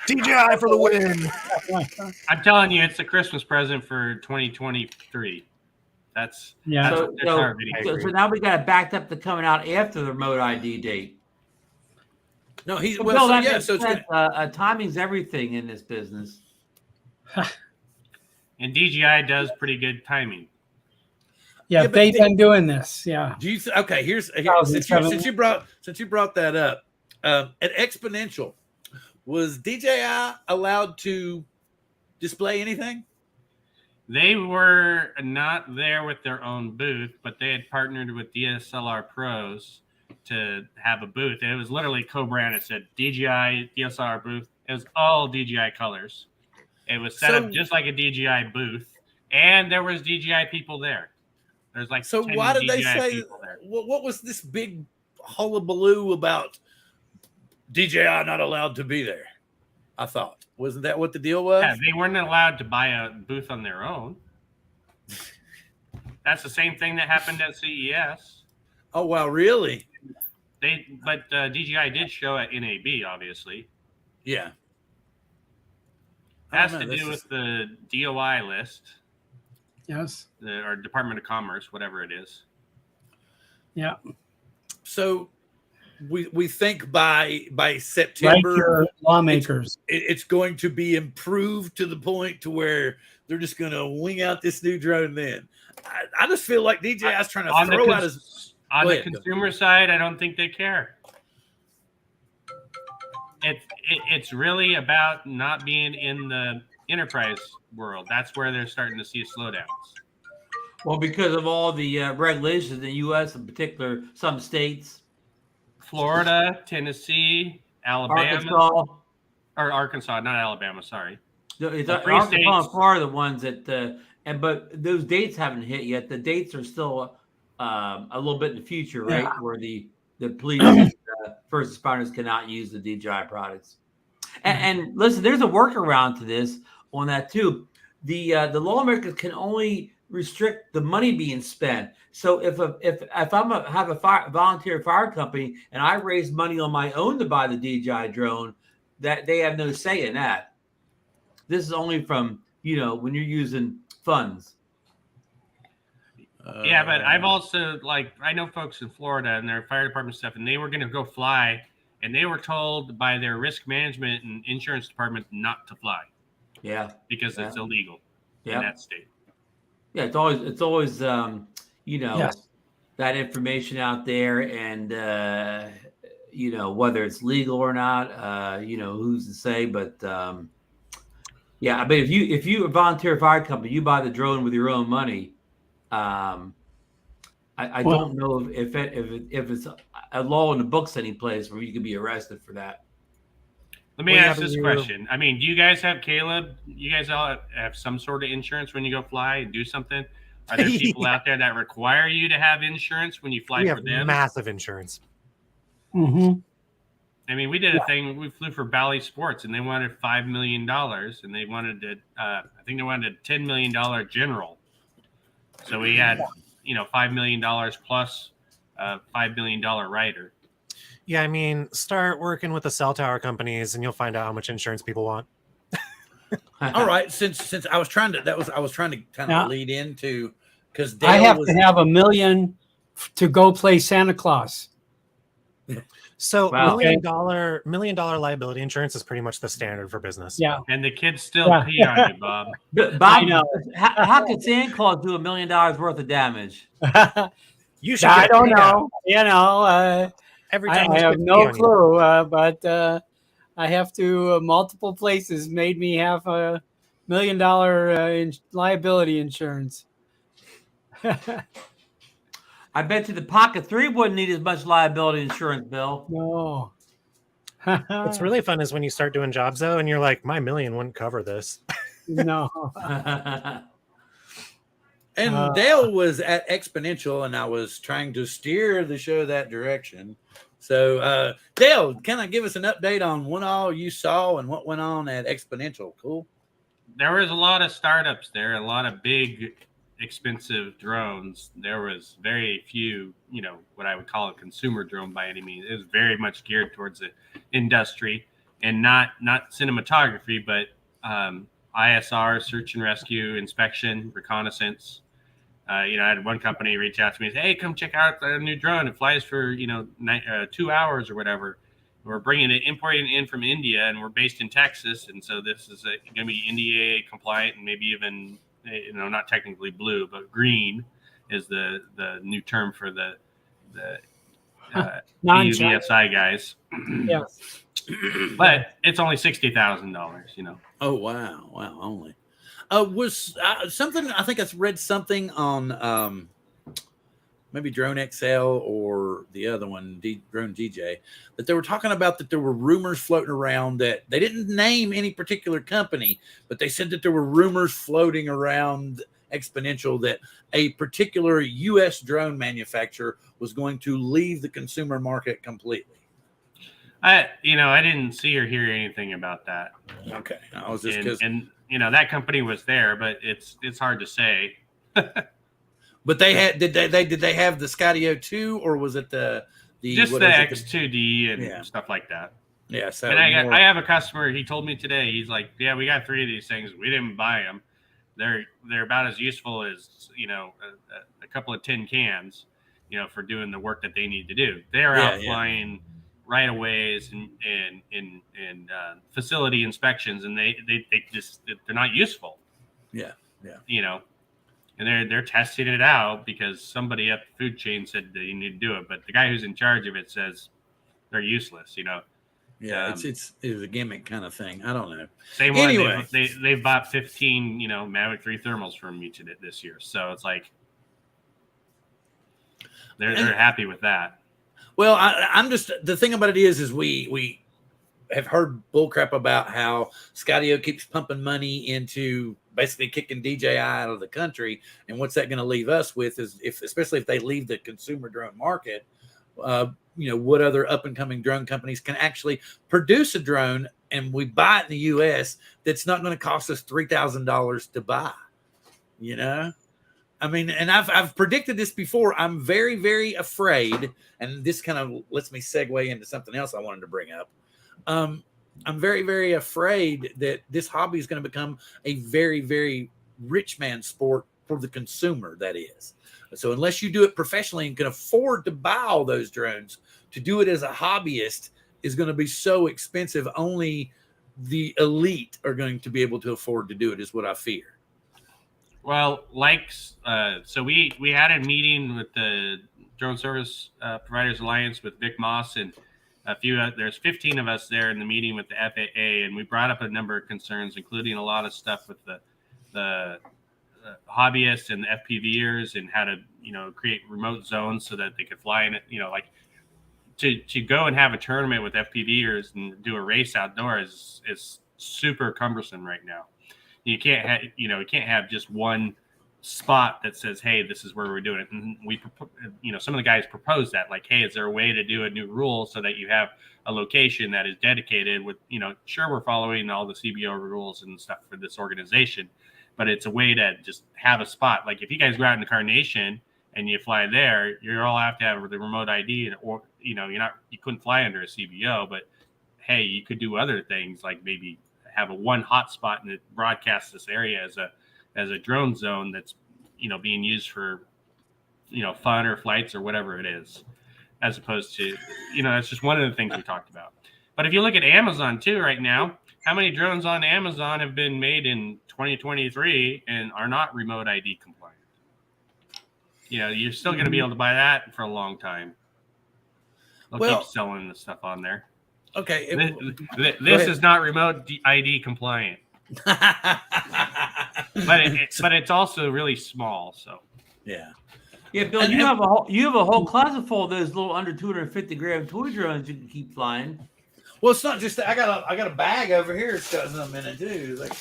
DJI for the win. I'm telling you, it's a Christmas present for 2023. So now we got it backed up to coming out after the remote ID date. No, timing's everything in this business. And DJI does pretty good timing. Yeah, they've been doing this. Yeah. Do you since you brought that up at Xponential, was DJI allowed to display anything? They were not there with their own booth, but they had partnered with DSLR Pros to have a booth. And it was literally co-branded. It said DJI DSLR booth. It was all DJI colors. It was set up just like a DJI booth, and there was DJI people there. There's like why did they say? What was this big hullabaloo about DJI not allowed to be there? I thought. Wasn't that what the deal was? Yeah, they weren't allowed to buy a booth on their own. That's the same thing that happened at CES. Oh, wow, really? But DJI did show at NAB, obviously. Yeah. It has to do with the DOI list. Yes. Or Department of Commerce, whatever it is. Yeah. So we think by September, lawmakers, it's going to be improved to the point to where they're just going to wing out this new drone. Then I just feel like DJI's trying to on throw out his. On Go the ahead, go. consumer side, I don't think they care. It's really about not being in the enterprise world. That's where they're starting to see slowdowns. Well, because of all the regulations in the U.S., in particular, some states, Florida, Tennessee, Alabama, Arkansas, not Alabama. Sorry, it's The free Arkansas and states. Florida, the ones that, but those dates haven't hit yet. The dates are still a little bit in the future, right? Where the police and first responders cannot use the DJI products. And listen, there's a workaround to this on that too. The lawmakers can only restrict the money being spent. So if I'm have a volunteer fire company and I raise money on my own to buy the DJI drone, that they have no say in that. This is only from when you're using funds. Yeah, but I've also I know folks in Florida and their fire department stuff, and they were going to go fly, and they were told by their risk management and insurance department not to fly. Yeah, because it's illegal in that state. Yeah, it's always Yes. that information out there, and whether it's legal or not, who's to say? But yeah, I mean, if you a volunteer fire company, you buy the drone with your own money. I don't know if it's a law in the books any place where you can be arrested for that. Let me ask this question. I mean, do you guys have, Caleb, you guys all have some sort of insurance when you go fly and do something? Are there people out there that require you to have insurance when you fly We for have them? massive insurance. Mm-hmm. I mean, we did a thing. We flew for Bally Sports, and they wanted $5 million, and they wanted to, I think they wanted a $10 million general. So we had, $5 million plus a $5 million rider. Yeah, I mean, start working with the cell tower companies, and you'll find out how much insurance people want. All right, since I was trying to kind of lead into, because I have to have $1 million to go play Santa Claus. So Wow. $1 million liability insurance is pretty much the standard for business. Yeah. And the kids still pee on you, Bob. Bob, I know. how could Santa Claus do $1 million worth of damage? You should. I don't know. Every I time have no clue, but I have to multiple places made me have $1 million liability insurance. I bet you the Pocket 3 wouldn't need as much liability insurance, Bill. No. What's really fun is when you start doing jobs though, and you're like, my $1 million wouldn't cover this. No. And Dale was at Xponential, and I was trying to steer the show that direction. So, Dale, can I give us an update on what all you saw and what went on at Xponential? Cool. There was a lot of startups there, a lot of big, expensive drones. There was very few, what I would call a consumer drone by any means. It was very much geared towards the industry and not cinematography, but ISR, search and rescue, inspection, reconnaissance. I had one company reach out to me and say, hey, come check out our new drone. It flies for, 2 hours or whatever. We're importing it in from India, and we're based in Texas. And so this is going to be NDAA compliant and maybe even, not technically blue, but green is the new term for the EUVSI guys. Yes. But it's only $60,000, Oh, wow. Only. Was something, I think I read something on maybe Drone XL or the other one, Drone DJ, that they were talking about that there were rumors floating around that they didn't name any particular company, but they said that there were rumors floating around Xponential that a particular U.S. drone manufacturer was going to leave the consumer market completely. I didn't see or hear anything about that. Okay. I was just because. And that company was there, but it's hard to say. But they had did they have the Skydio 2, or was it the just the X2D and stuff like that? Yeah. So and I have a customer. He told me today. He's like, "Yeah, we got 3 of these things. We didn't buy them. They're about as useful as a couple of tin cans, for doing the work that they need to do. They're out flying right of ways and facility inspections, and they're not useful. Yeah. and they're testing it out because somebody up the food chain said that you need to do it, but the guy who's in charge of it says they're useless. Yeah, it's a gimmick kind of thing. I don't know. Same Anyway. one. They've bought 15 Mavic 3 thermals from me this year, so it's like they're happy with that. Well, I'm just, the thing about it is we have heard bullcrap about how Skydio keeps pumping money into basically kicking DJI out of the country, and what's that going to leave us with is especially if they leave the consumer drone market. What other up and coming drone companies can actually produce a drone and we buy it in the US that's not going to cost us $3,000 to buy, I mean, and I've predicted this before. I'm very, very afraid, and this kind of lets me segue into something else I wanted to bring up. I'm very, very afraid that this hobby is going to become a very, very rich man sport for the consumer, that is. So unless you do it professionally and can afford to buy all those drones, to do it as a hobbyist is going to be so expensive. Only the elite are going to be able to afford to do it, is what I fear. Well, so we had a meeting with the Drone Service Providers Alliance with Vic Moss and there's 15 of us there in the meeting with the FAA, and we brought up a number of concerns, including a lot of stuff with the hobbyists and the FPVers and how to create remote zones so that they could fly in it. Like to go and have a tournament with FPVers and do a race outdoors is super cumbersome right now. You can't have just one spot that says, hey, this is where we're doing it. And we some of the guys proposed that, like, hey, is there a way to do a new rule so that you have a location that is dedicated with, sure, we're following all the CBO rules and stuff for this organization, but it's a way to just have a spot. Like if you guys go out into Carnation and you fly there, you all have to have the remote ID, or you couldn't fly under a CBO, but hey, you could do other things like maybe have a one hotspot and it broadcasts this area as a drone zone that's being used for fun or flights or whatever it is, as opposed to that's just one of the things we talked about. But if you look at Amazon too right now, how many drones on Amazon have been made in 2023 and are not remote ID compliant? You're still going to be able to buy that for a long time. They'll keep selling the stuff on there. Okay. This is not remote ID compliant. but it's also really small. So yeah, Bill, you have a whole closet full of those little under 250 gram toy drones you can keep flying. Well, it's not just that. I got a bag over here. It's got some in it too. Like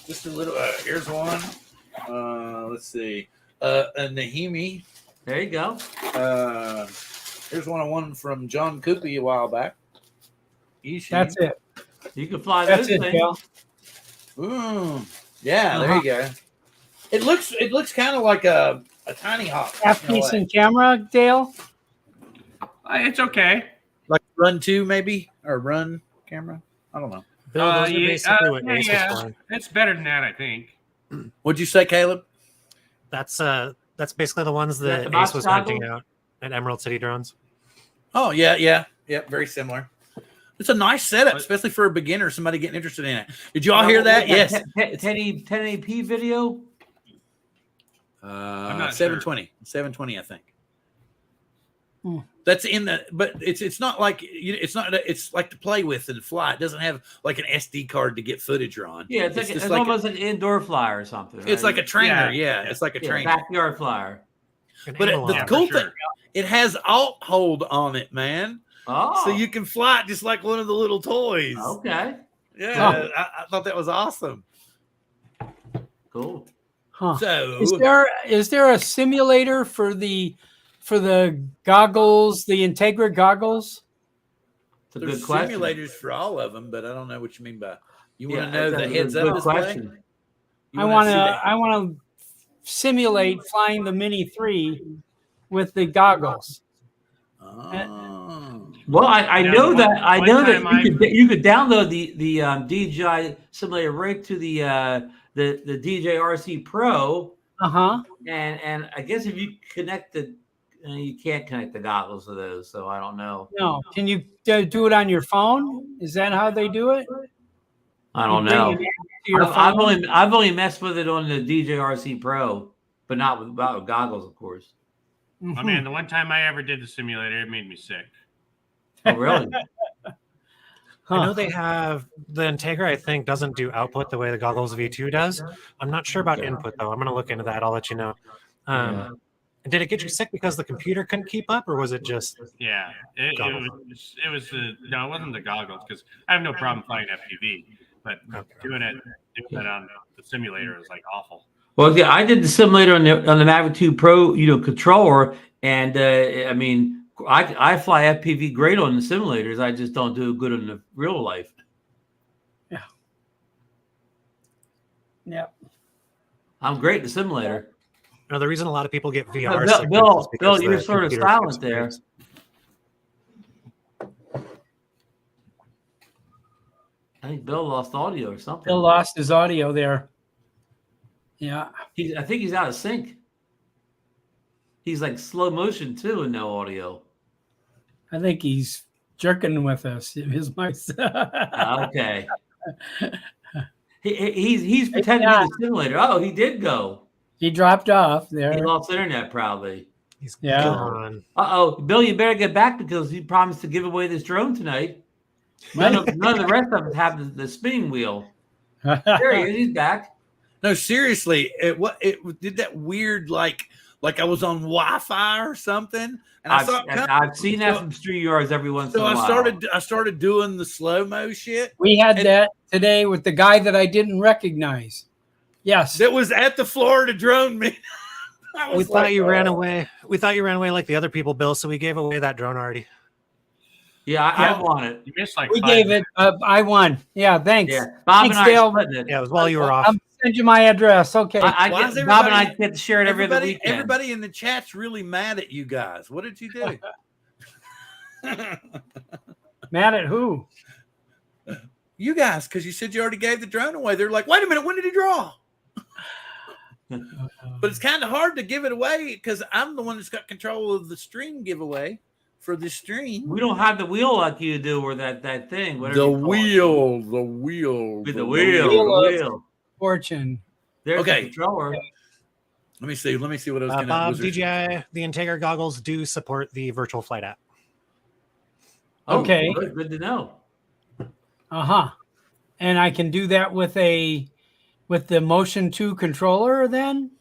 just a little. Here's one. Let's see. A Nahimi. There you go. Here's one I won from John Coopy a while back. That's it. You can fly That's those it, things. Bill. Ooh, yeah, there you go. It looks kind of like a tiny hawk. Half decent camera, Dale. It's okay. Like Run 2 maybe, or Run camera. I don't know. Bill, those are basically what Ace was flying. It's better than that, I think. What'd you say, Caleb? That's basically the ones that the Ace was box renting toggle? out at Emerald City Drones. Oh yeah, very similar. It's a nice setup, especially for a beginner, somebody getting interested in it. Did you all hear that? Yes. 1080p video. I'm not 720, 720, I think. Hmm. That's in the, but it's not like it's not. It's like to play with and fly. It doesn't have like an SD card to get footage on. Yeah, it's almost an indoor flyer or something. Right? It's like a trainer. Yeah, it's like a trainer. Backyard flyer. But the cool thing, it has alt hold on it, man. Oh, So you can fly it just like one of the little toys. okay, Yeah, I thought that was awesome. cool. Huh. So Is there a simulator for the goggles, the Integra goggles? It's a there's good question. simulators for all of them, but I don't know what you mean by. You want Yeah, to know that's the a heads good up display? question. You I wanna want see to. that? I want to simulate flying the Mini 3 with the goggles. Oh. Well, I Yeah, know one- that one time you could download the DJI simulator right to the DJI RC Pro, and I guess if you connect you can't connect the goggles to those, so I don't know. No, can you do it on your phone? Is that how they do it? I don't You bring know. it to your I've phone? only messed with it on the DJI RC Pro, but not with goggles, of course. I mean, the one time I ever did the simulator, it made me sick. Oh, really? I know they have the Integra, I think, doesn't do output the way the Goggles V2 does. I'm not sure about input, though. I'm going to look into that. I'll let you know. Did it get you sick because the computer couldn't keep up, or was it just... Yeah, it was no, it wasn't the goggles, because I have no problem flying FPV, but doing it on the simulator is like awful. Well, yeah, I did the simulator on the Mavic 2 Pro, controller, and I mean, I fly FPV great on the simulators. I just don't do good in the real life. Yeah. Yep. I'm great in the simulator. No, the reason a lot of people get VR Bill, you're sort of silent there. I think Bill lost audio or something. Bill lost his audio there. Yeah. I think he's out of sync. He's like slow motion too and no audio. I think he's jerking with us. His mic's okay. He's pretending to be the simulator. Oh, he did go. He dropped off there. He lost internet probably. He's gone. Uh-oh. Bill, you better get back because he promised to give away this drone tonight. None of the rest of us have the spinning wheel. There he is. He's back. No, seriously, it did that weird like I was on Wi-Fi or something. And I've seen that from StreamYards every once in a while. So I started doing the slow-mo shit. We had that today with the guy that I didn't recognize. Yes. That was at the Florida drone meet. We thought you ran away. We thought you ran away like the other people, Bill, so we gave away that drone already. Yeah, I won it. You missed like we gave it. I won. Yeah, thanks. Yeah, Bob thanks, and I Dale. splitting it. Yeah, it was while you were off. I'll send you my address. Okay. Bob and I get to share it every other weekend. Everybody in the chat's really mad at you guys. What did you do? Mad at who? You guys, because you said you already gave the drone away. They're like, wait a minute, when did he draw? But it's kind of hard to give it away because I'm the one that's got control of the stream giveaway for the stream. We don't have the wheel like you do, or that thing. The wheel. With the wheel. Fortune. There's the controller. Let me see what I was going to. Bob, DJI, the Integra goggles do support the virtual flight app. Okay. Good to know. And I can do that with the Motion 2 controller then?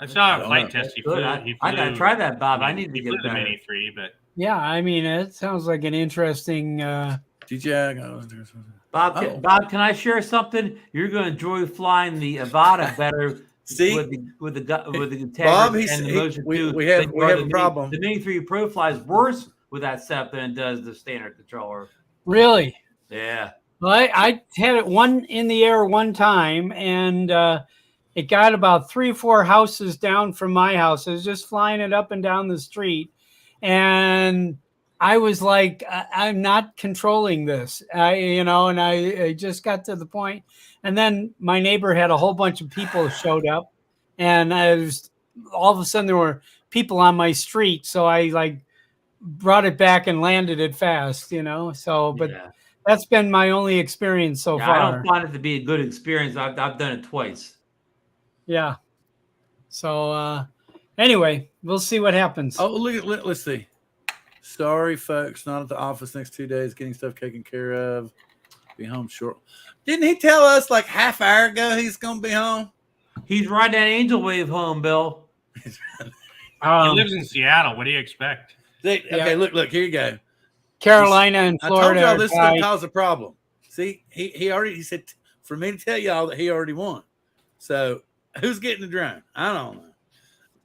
I saw a flight test. I gotta try that, Bob. I need to get the better. Mini 3, but yeah, I mean, it sounds like an interesting. DJI. Bob, can I share something? You're going to enjoy flying the Avata better. See, with the Integra Bob, and the Motion 2. we have a problem. The Mini 3 Pro flies worse with that setup than it does the standard controller. Really? Yeah. Well, I had it in the air one time, and it got about 3 or 4 houses down from my house. I was just flying it up and down the street, and I was like, I'm not controlling this, and I just got to the point. And then my neighbor had a whole bunch of people showed up, and all of a sudden there were people on my street. So I brought it back and landed it fast, So, but that's been my only experience so far. I don't find it to be a good experience. I've done it twice. Yeah. So anyway, we'll see what happens. Oh, let's see. Sorry, folks, not at the office next 2 days. Getting stuff taken care of. Be home short. Didn't he tell us like half hour ago he's gonna be home? He's riding that Angel Wave home, Bill. He lives in Seattle. What do you expect? Okay, look, here you go. Carolina and Florida. I told y'all this is gonna cause a problem. See, he said for me to tell y'all that he already won. So who's getting the drone? I don't know.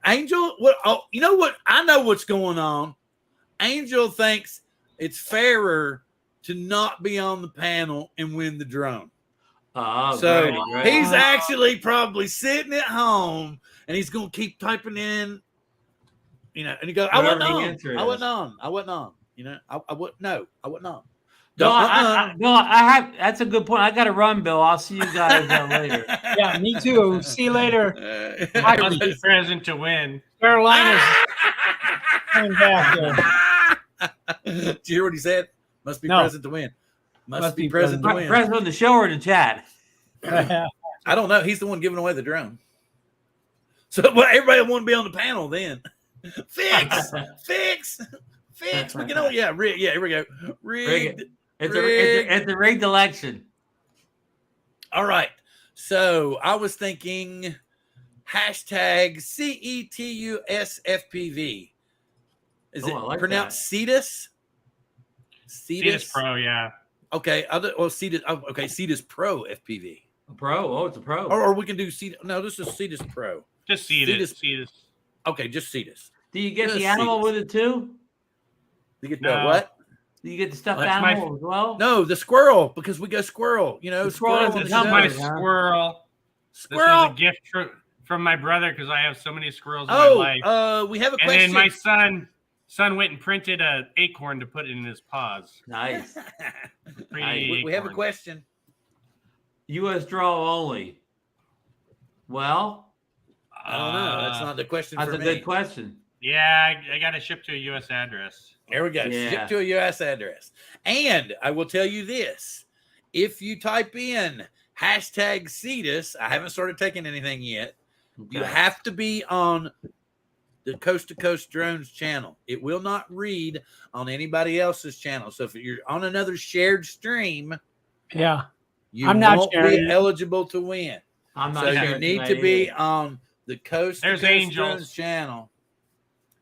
Angel, you know what? I know what's going on. Angel thinks it's fairer to not be on the panel and win the drone. Oh, so great. He's actually probably sitting at home and he's going to keep typing in, and he goes, I wasn't on. I wasn't on. I wouldn't know. I wasn't on. No, I have. That's a good point. I got to run, Bill. I'll see you guys later. Yeah, me too. See you later. Must be present to win. Carolina's coming back there. Did you hear what he said? Must be present to win. Must be present to win. Present on the show or in the chat? I don't know. He's the one giving away the drone. So well, everybody want to be on the panel then. Fix. We can all rig. Yeah, here we go. Rigged. It's a rigged election. All right. So I was thinking hashtag CETUSFPV. Is it like pronounced Cetus? Cetus Pro, yeah. Okay. Cetus. Okay, Cetus Pro FPV. A Pro. Oh, it's a Pro. Or we can do Cetus. No, this is Cetus Pro. Just Cetus. Okay, just Cetus. Do you get the animal with it too? You get the what? Do you get the stuffed animal as well? No, the squirrel, because we go squirrel. You know, the squirrel. This is my squirrel. Squirrel. This was a gift from my brother because I have so many squirrels in my life. We have a question. And then my son went and printed an acorn to put in his paws. Nice. We have a question. U.S. draw only. Well, I don't know. That's not the question. That's a good question. Yeah, I got to ship to a U.S. address. There we go. Yeah. Ship to a U.S. address. And I will tell you this. If you type in hashtag Cetus, I haven't started taking anything yet. Okay. You have to be on the Coast to Coast Drones channel. It will not read on anybody else's channel. So if you're on another shared stream, you won't be eligible to win. I'm not so you need to be on the Coast to Coast Drones channel.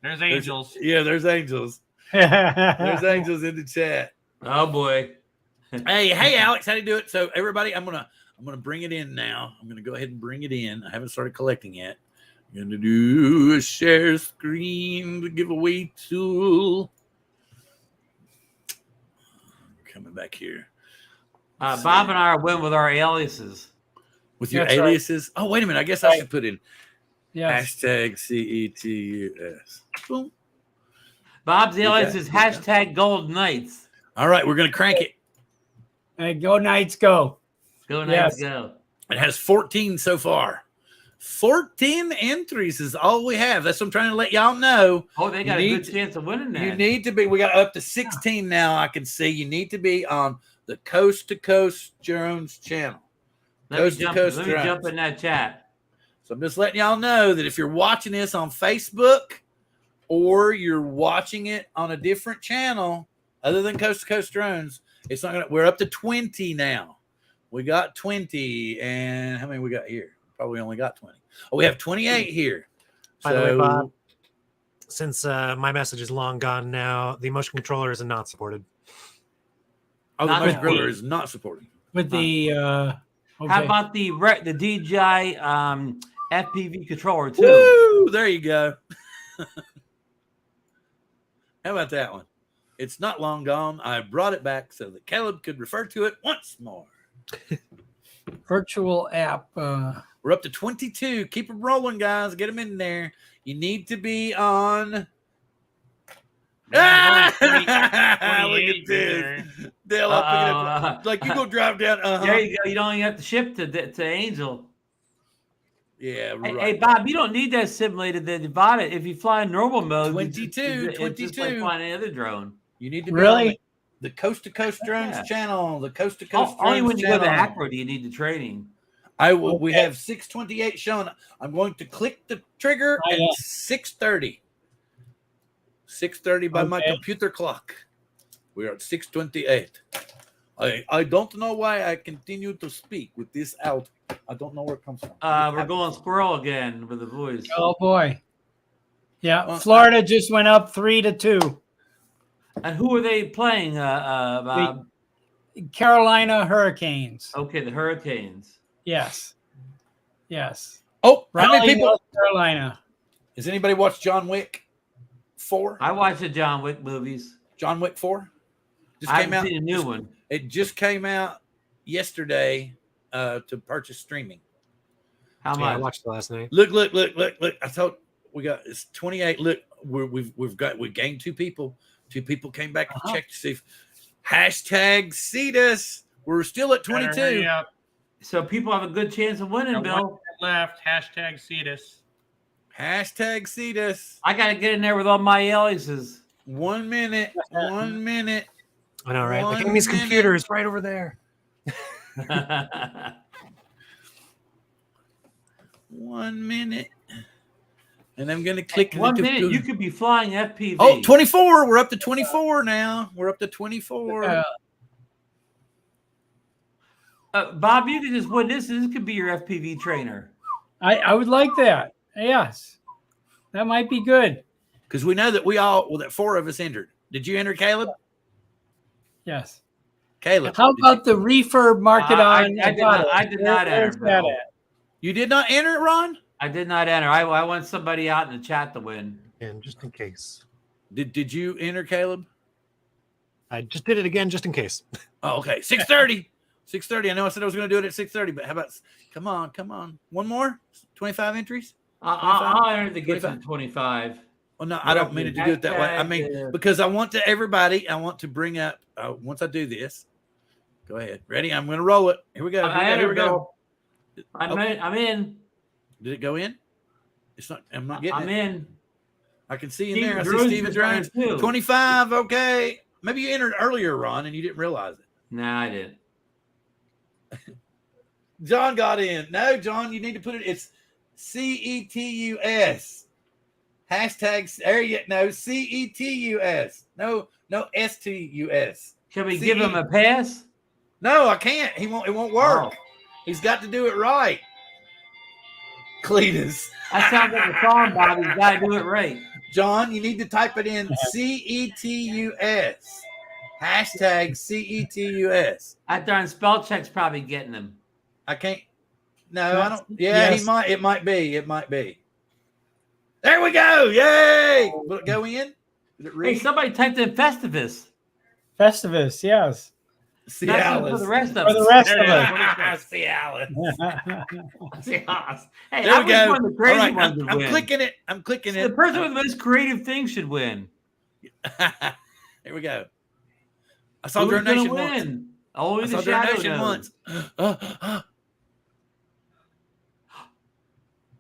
There's angels. There's angels. There's angels in the chat. Oh boy. Hey, Alex, how do you do it? So everybody, I'm gonna bring it in now. I'm gonna go ahead and bring it in. I haven't started collecting yet. I'm gonna do a share screen giveaway tool. Coming back here. Bob and I are winning with our aliases. With your aliases? Right. Oh, wait a minute. I guess I should put in hashtag CETUS. Boom. Bob's alias is hashtag Gold Knights. All right, we're gonna crank it. Hey, go Knights, go. Go Knights, go. It has 14 so far. 14 entries is all we have. That's what I'm trying to let y'all know. Oh, they got a good chance of winning that. You need to be. We got up to 16 now. I can see. You need to be on the Coast to Coast Drones channel. Let me jump in that chat. So I'm just letting y'all know that if you're watching this on Facebook or you're watching it on a different channel other than Coast to Coast Drones, it's not gonna. We're up to 20 now. We got 20, and how many we got here? Probably only got 20. Oh, we have 28 here. By the way, Bob, since my message is long gone now, the motion controller is not supported. Oh, the motion controller is not supported. With the how about the DJI FPV controller too? Woo! There you go. How about that one? It's not long gone. I brought it back so that Caleb could refer to it once more. Virtual app. We're up to 22. Keep them rolling, guys. Get them in there. You need to be on. Look at this. Dale, like you go drive down. There you go. You don't even have to ship to Angel. Yeah, right. Hey, Bob, you don't need that simulated that you bought it. If you fly in normal mode, 22. It's just like flying any other drone. You need to be on the Coast to Coast Drones channel. The Coast to Coast Drones only when you channel. go to Acro do you need the training. I will. Okay. We have 628 showing. I'm going to click the trigger at 6:30. 6:30 by my computer clock. We are at 6:28. I don't know why I continue to speak with this out. I don't know where it comes from. We're going Squirrel again with the voice. Oh boy. Yeah, Florida just went up 3-2. And who are they playing, Bob? The Carolina Hurricanes. Okay, the Hurricanes. Yes. Oh, Raleigh, how many people? North Carolina. Has anybody watched John Wick 4? I watched the John Wick movies. John Wick 4? I haven't seen a new one. It just came out yesterday to purchase streaming. How much? I watched it last night. Look. I thought it's 28. Look, we gained 2 people. 2 people came back to check to see if hashtag Cetus. We're still at 22. So people have a good chance of winning, Bill. Left, hashtag Cetus. Hashtag Cetus. I got to get in there with all my aliases. 1 minute. 1 minute. I know, right? Look at his computer is right over there. 1 minute. And I'm going to click. 1 minute, you could be flying FPV. Oh, 24. We're up to 24 now. We're up to 24. Bob, you could just win this. This could be your FPV trainer. I would like that. Yes. That might be good. Because we know that that 4 of us entered. Did you enter, Caleb? Yes. Caleb. How about the refurb market on? I did not enter. That at? You did not enter it, Ron? I did not enter. I want somebody out in the chat to win. And just in case. Did you enter, Caleb? I just did it again just in case. Oh, okay. 6:30. 6:30. I know I said I was going to do it at 6:30, but how about, come on. One more? 25 entries? I'll enter the get to 25. Well, no, I don't mean to do it that way. I mean, because I want to bring up, once I do this, go ahead. Ready? I'm going to roll it. Here we go. Here we go. I'm in. Did it go in? It's not. I'm not getting it. I'm in. I can see in there. I see Steven Drones. 25. Okay. Maybe you entered earlier, Ron, and you didn't realize it. No, I didn't. John got in. No, John, you need to put it. It's CETUS. Hashtag. There you no CETUS. No STUS. Can we give him a pass? No, I can't. He won't. It won't work. Oh. He's got to do it right. Cletus. That sounds like a song, Bobby. You got to do it right. John, you need to type it in CETUS. Hashtag CETUS. That darn spell check's probably getting him. I can't. No, I don't. Yeah, yes. he might. It might be. It might be. There we go. Yay. Will it go in? Did it read? Hey, somebody typed in Festivus. Festivus, yes. Cialis. For the rest of For the us. rest of us. Cialis. Cialis. Hey, There I we go. want the crazy All right, one to I'm win. clicking it. I'm clicking The it. person with the most creative thing should win. Here we go. I saw Who's Drone gonna Nation once. win? Only I the saw Drone shadow Nation knows. once.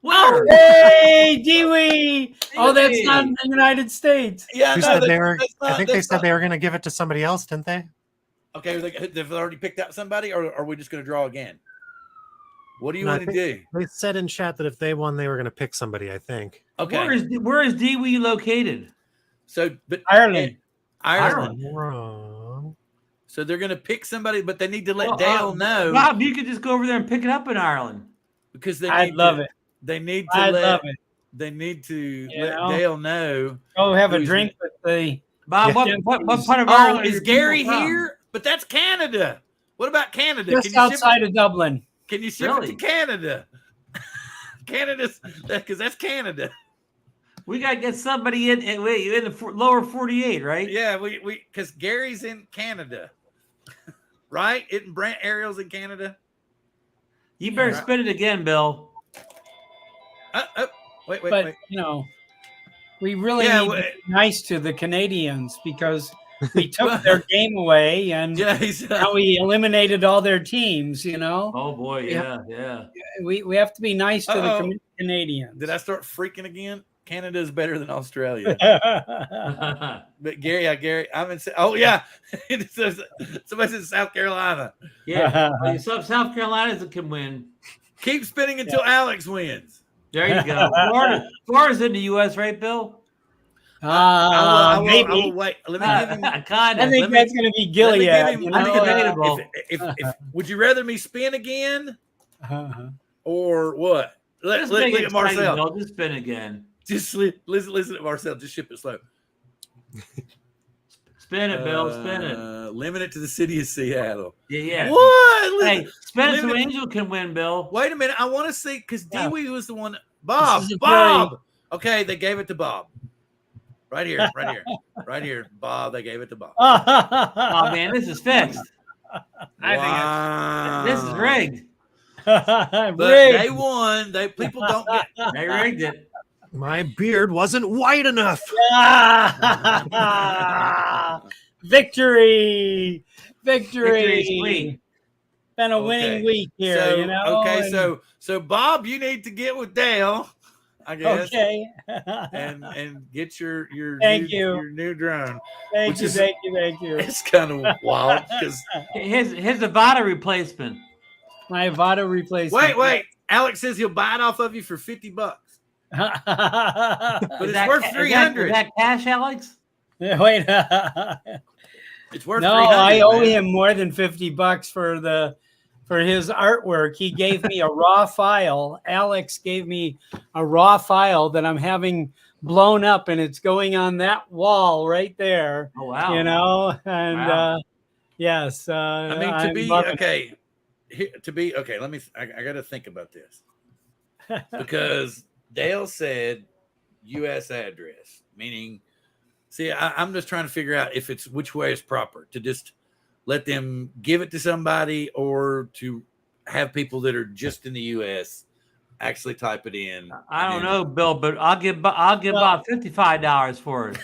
Where? Hey, Dewey! Oh, that's not in the United States. Yeah, Who no, said that- they were? that's not- I think they that's said not- they were going to give it to somebody else, didn't they? Okay, they've already picked out somebody, or are we just going to draw again? What do you No, I want to think- do? They said in chat that if they won, they were going to pick somebody. I think. Okay, Where is Dewey located? so but Ireland. Ireland. Wrong. So they're going to pick somebody, but they need to let Dale know Bob, you could just go over there and pick it up in Ireland. because they. I'd need love to, it. They need to I'd let. love it. They need to You let know? Dale know. Go have a Who's drink with the. Bob, Yeah. what part of Oh, Ireland are is your Gary people from? here? But that's Canada. What about Canada? Just outside of Dublin. Can you ship Really? it to Canada? Canada's because that's Canada. We got to get somebody in the lower 48, right? Yeah, we because Gary's in Canada, right? Isn't Brant Ariel's in Canada? You better Yeah. spin it again, Bill. Wait. But, you know, we really Yeah, need to be nice to the Canadians because we took their game away and Yeah, now we eliminated all their teams, you know. Oh, boy, Yeah. yeah. We have to be nice to the Canadians. Did I start freaking again? Canada is better than Australia. But Gary, I'm in. Oh yeah, it says, somebody says South Carolina. Yeah, South Carolina can win. Keep spinning until Alex wins. There you go. Florida's in the U.S., right, Bill? I Maybe. will wait. Let me give him. Kind I of. think that's going to be Gilead. Let me give him- You let me know? give him- debatable. if would you rather me spin again or what? Just Look make it at Marcel. exciting, Bill. Just spin again. Just listen to Marcel. Just ship it slow. Spin it, Bill. Spin it. Limit it to the city of Seattle. Yeah. What? Hey, spin it so limit- Angel can win, Bill. Wait a minute. I want to see because Yeah. Dewey was the one. Bob. This is a Bob. Okay, they gave it to Bob. Right here. Right here. Bob. They gave it to Bob. Oh, man, this is fixed. Wow. This is rigged. But they Rigged. won. People don't get. They rigged it. My beard wasn't white enough. Victory! Victory's sweet. Been a Okay. winning week here, So, you know. okay, and- so Bob, you need to get with Dale, I guess, okay. and get your Thank new, you. your new drone. Thank which you, is- thank you. It's kind of wild because His Avada replacement. My Avada replacement. Alex says he'll buy it off of you for $50, but Is it's that worth ca- is that- $300. Is that cash, Alex? Yeah, wait. It's worth No, $300. I owe man. him more than $50 for his artwork. He gave me a raw file. Alex gave me a raw file that I'm having blown up, and it's going on that wall right there. Oh wow! You know, and Wow. yes. I mean, I'm to be loving okay. To be okay, I got to think about this because Dale said U.S. address, meaning. See, I'm just trying to figure out if it's which way is proper to just let them give it to somebody or to have people that are just in the U.S. actually type it in. I don't know, Bill, but I'll give about $55 for it.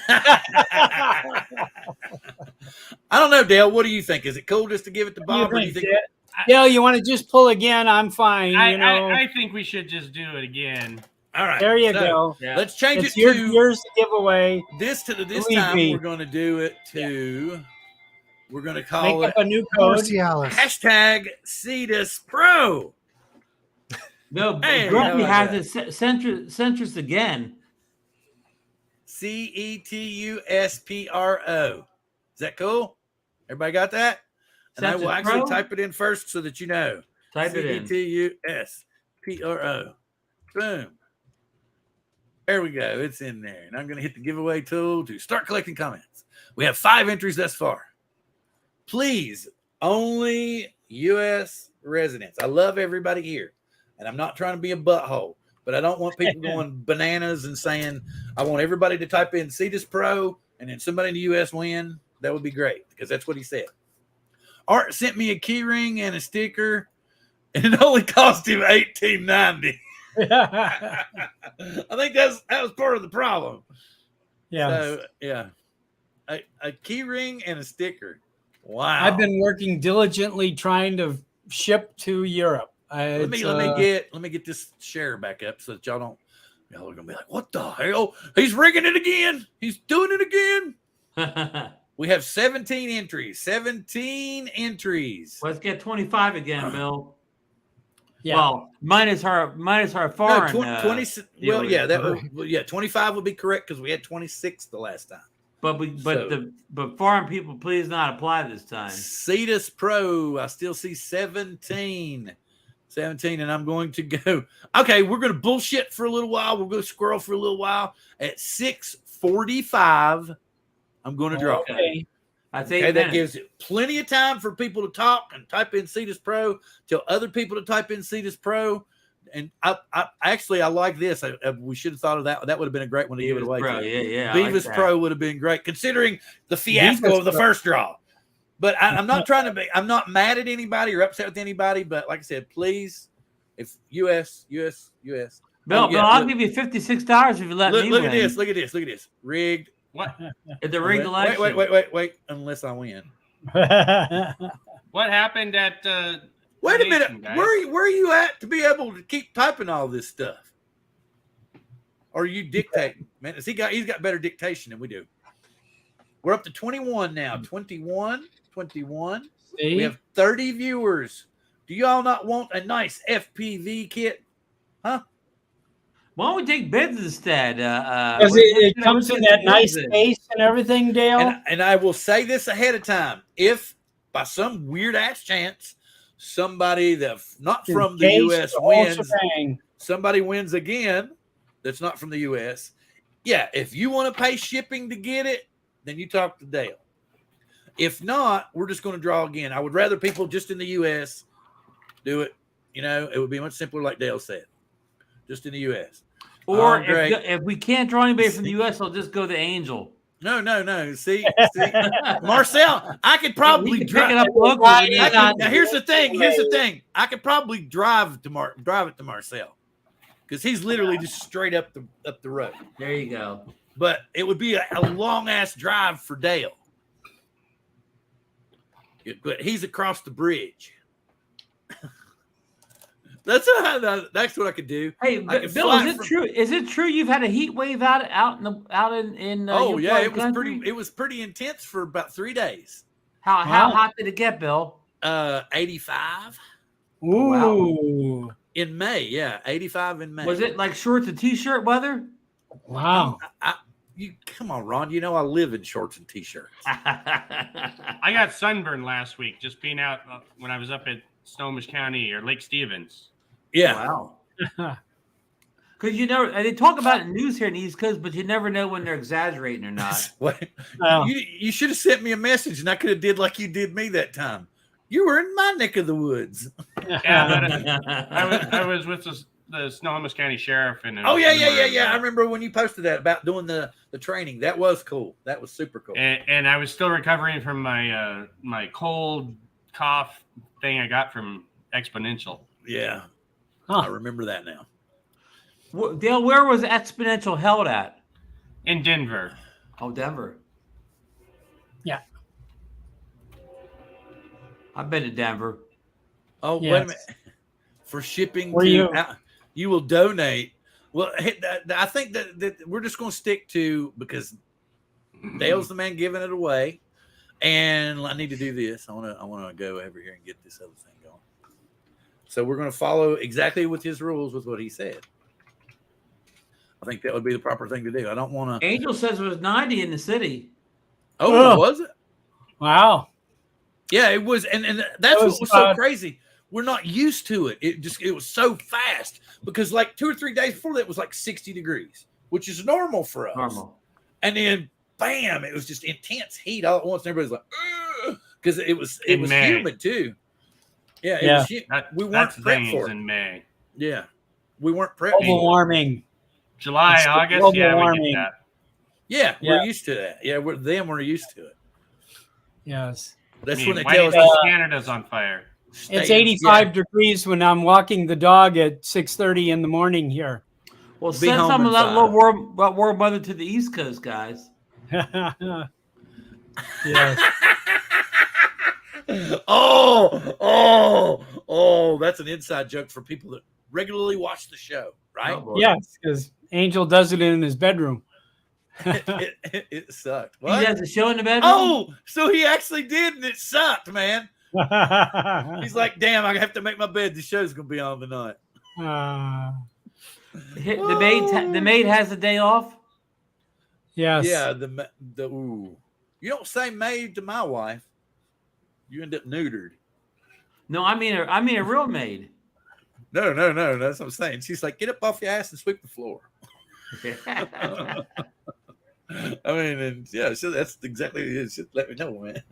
I don't know, Dale. What do you think? Is it cool just to give it to Bob? Or do you think? Dale, you want to just pull again? I'm fine. You know. I think we should just do it again. All right. There you go. Yeah. Let's change It's it yours to to give away. this Believe time. me. We're going to do it to. We're going to call Make it up a new code. hashtag Cetus Pro. No, Hey, Grumpy how has about it centrist again. CETUSPRO. Is that cool? Everybody got that? And I will Cetus actually Pro? type it in first so that you know. Type it in. CETUSPRO. Boom. There we go. It's in there. And I'm going to hit the giveaway tool to start collecting comments. We have 5 entries thus far. Please, only U.S. residents. I love everybody here. And I'm not trying to be a butthole, but I don't want people going bananas and saying, I want everybody to type in Cetus Pro and then somebody in the U.S. win. That would be great because that's what he said. Art sent me a key ring and a sticker, and it only cost him $18.90. I think that was part of the problem. Yeah. So, yeah. A key ring and a sticker. Wow. I've been working diligently trying to ship to Europe. Let me get this share back up so that y'all are gonna be like, what the hell? He's rigging it again. He's doing it again. We have 17 entries. 17 entries. Let's get 25 again, Bill. Yeah. Well, minus our foreign. No, 20. Well, yeah, 25 would be correct because we had 26 the last time. But foreign people, please not apply this time. Cetus Pro, I still see 17. 17, and I'm going to go. Okay, we're going to bullshit for a little while. We'll go squirrel for a little while. At 6:45, I'm going to draw. Okay. That's 8 Okay, minutes. that gives it plenty of time for people to talk and type in Cetus Pro, tell other people to type in Cetus Pro. And I like this. We should have thought of that. That would have been a great one to give it away. Pro, to. yeah. Beavis Pro would have been great, considering the fiasco of the first draw. But I'm not I'm not mad at anybody or upset with anybody. But like I said, please, if US. Bill, Oh, yeah, I'll look. give you $56 if you let me Look win. at this. Rigged. What? At the rigged election. Wait. Unless I win. What happened at? Wait a minute. Carnation, guys? Where are you at to be able to keep typing all this stuff? Or are you dictating? Man, he's got better dictation than we do. We're up to 21 now. 21. See? We have 30 viewers. Do y'all not want a nice FPV kit? Huh? Why don't we take bids instead? Because it comes in that nice case and everything, Dale. And I will say this ahead of time. If by some weird ass chance somebody that's not from the U.S. wins, somebody wins again that's not from the U.S., yeah, if you want to pay shipping to get it, then you talk to Dale. If not, we're just going to draw again. I would rather people just in the U.S. do it. You know, it would be much simpler, like Dale said, just in the U.S. Or if we can't draw anybody from the U.S., I'll just go to Angel. No. See, Marcel, I could probably pick it drive. up locally. Now here's the thing. I could probably drive it to Marcel because he's literally just straight up the road. There you go. But it would be a long ass drive for Dale. But he's across the bridge. That's what I could do. Hey, Bill, is it true? Is it true you've had a heat wave out in? Oh yeah, it was pretty intense for about 3 days. How hot did it get, Bill? 85. Ooh. In May, yeah, 85 in May. Was it like shorts and t-shirt weather? Wow. You come on, Ron. You know I live in shorts and t-shirts. I got sunburned last week just being out when I was up at Snohomish County or Lake Stevens. Yeah. Wow. Because they talk about it in news here in the East Coast, but you never know when they're exaggerating or not. Wow. You should have sent me a message, and I could have did like you did me that time. You were in my neck of the woods. Yeah, I was with the Snohomish County Sheriff. And oh yeah. I remember when you posted that about doing the training. That was cool. That was super cool. And I was still recovering from my my cold cough thing I got from Xponential. Yeah, I remember that now. Dale, where was Xponential held at? In Denver. Oh, Denver. Yeah. I've been to Denver. Oh, Yes. wait a minute. For shipping Were you will donate. Well, I think that we're just going to stick to, because Dale's the man giving it away, and I need to do this. I want to go over here and get this other thing going. So we're going to follow exactly with his rules with what he said. I think that would be the proper thing to do. I don't want to. Angel says it was 90 in the city. Oh, was it? Wow. Yeah, it was, and that's what was so crazy. We're not used to it. It was so fast, because like 2 or 3 days before that it was like 60 degrees, which is normal for us. Normal. And then bam, it was just intense heat all at once. And everybody's like, because it was humid too. Yeah, it was humid. We weren't prepped for it in May. Yeah, we weren't prepped. Global warming. July, August, yeah, we get that. Yeah, we're used to that. Yeah, we're used to it. Yes. That's when they tell us Canada's on fire. It's 85 degrees when I'm walking the dog at 6:30 in the morning here. Well, send some of that little warm weather to the East Coast, guys. Yes. Oh, that's an inside joke for people that regularly watch the show, right? Oh, Yes, because Angel does it in his bedroom. It sucked. What? He has a show in the bedroom? Oh, so he actually did, and it sucked, man. He's like, damn, I have to make my bed. The show's going to be on tonight. The maid has a day off? Yes. Yeah, ooh. You don't say maid to my wife. You end up neutered. No, I mean a real maid. No. That's what I'm saying. She's like, get up off your ass and sweep the floor. I mean, and yeah, so that's exactly it. Just let me know, man.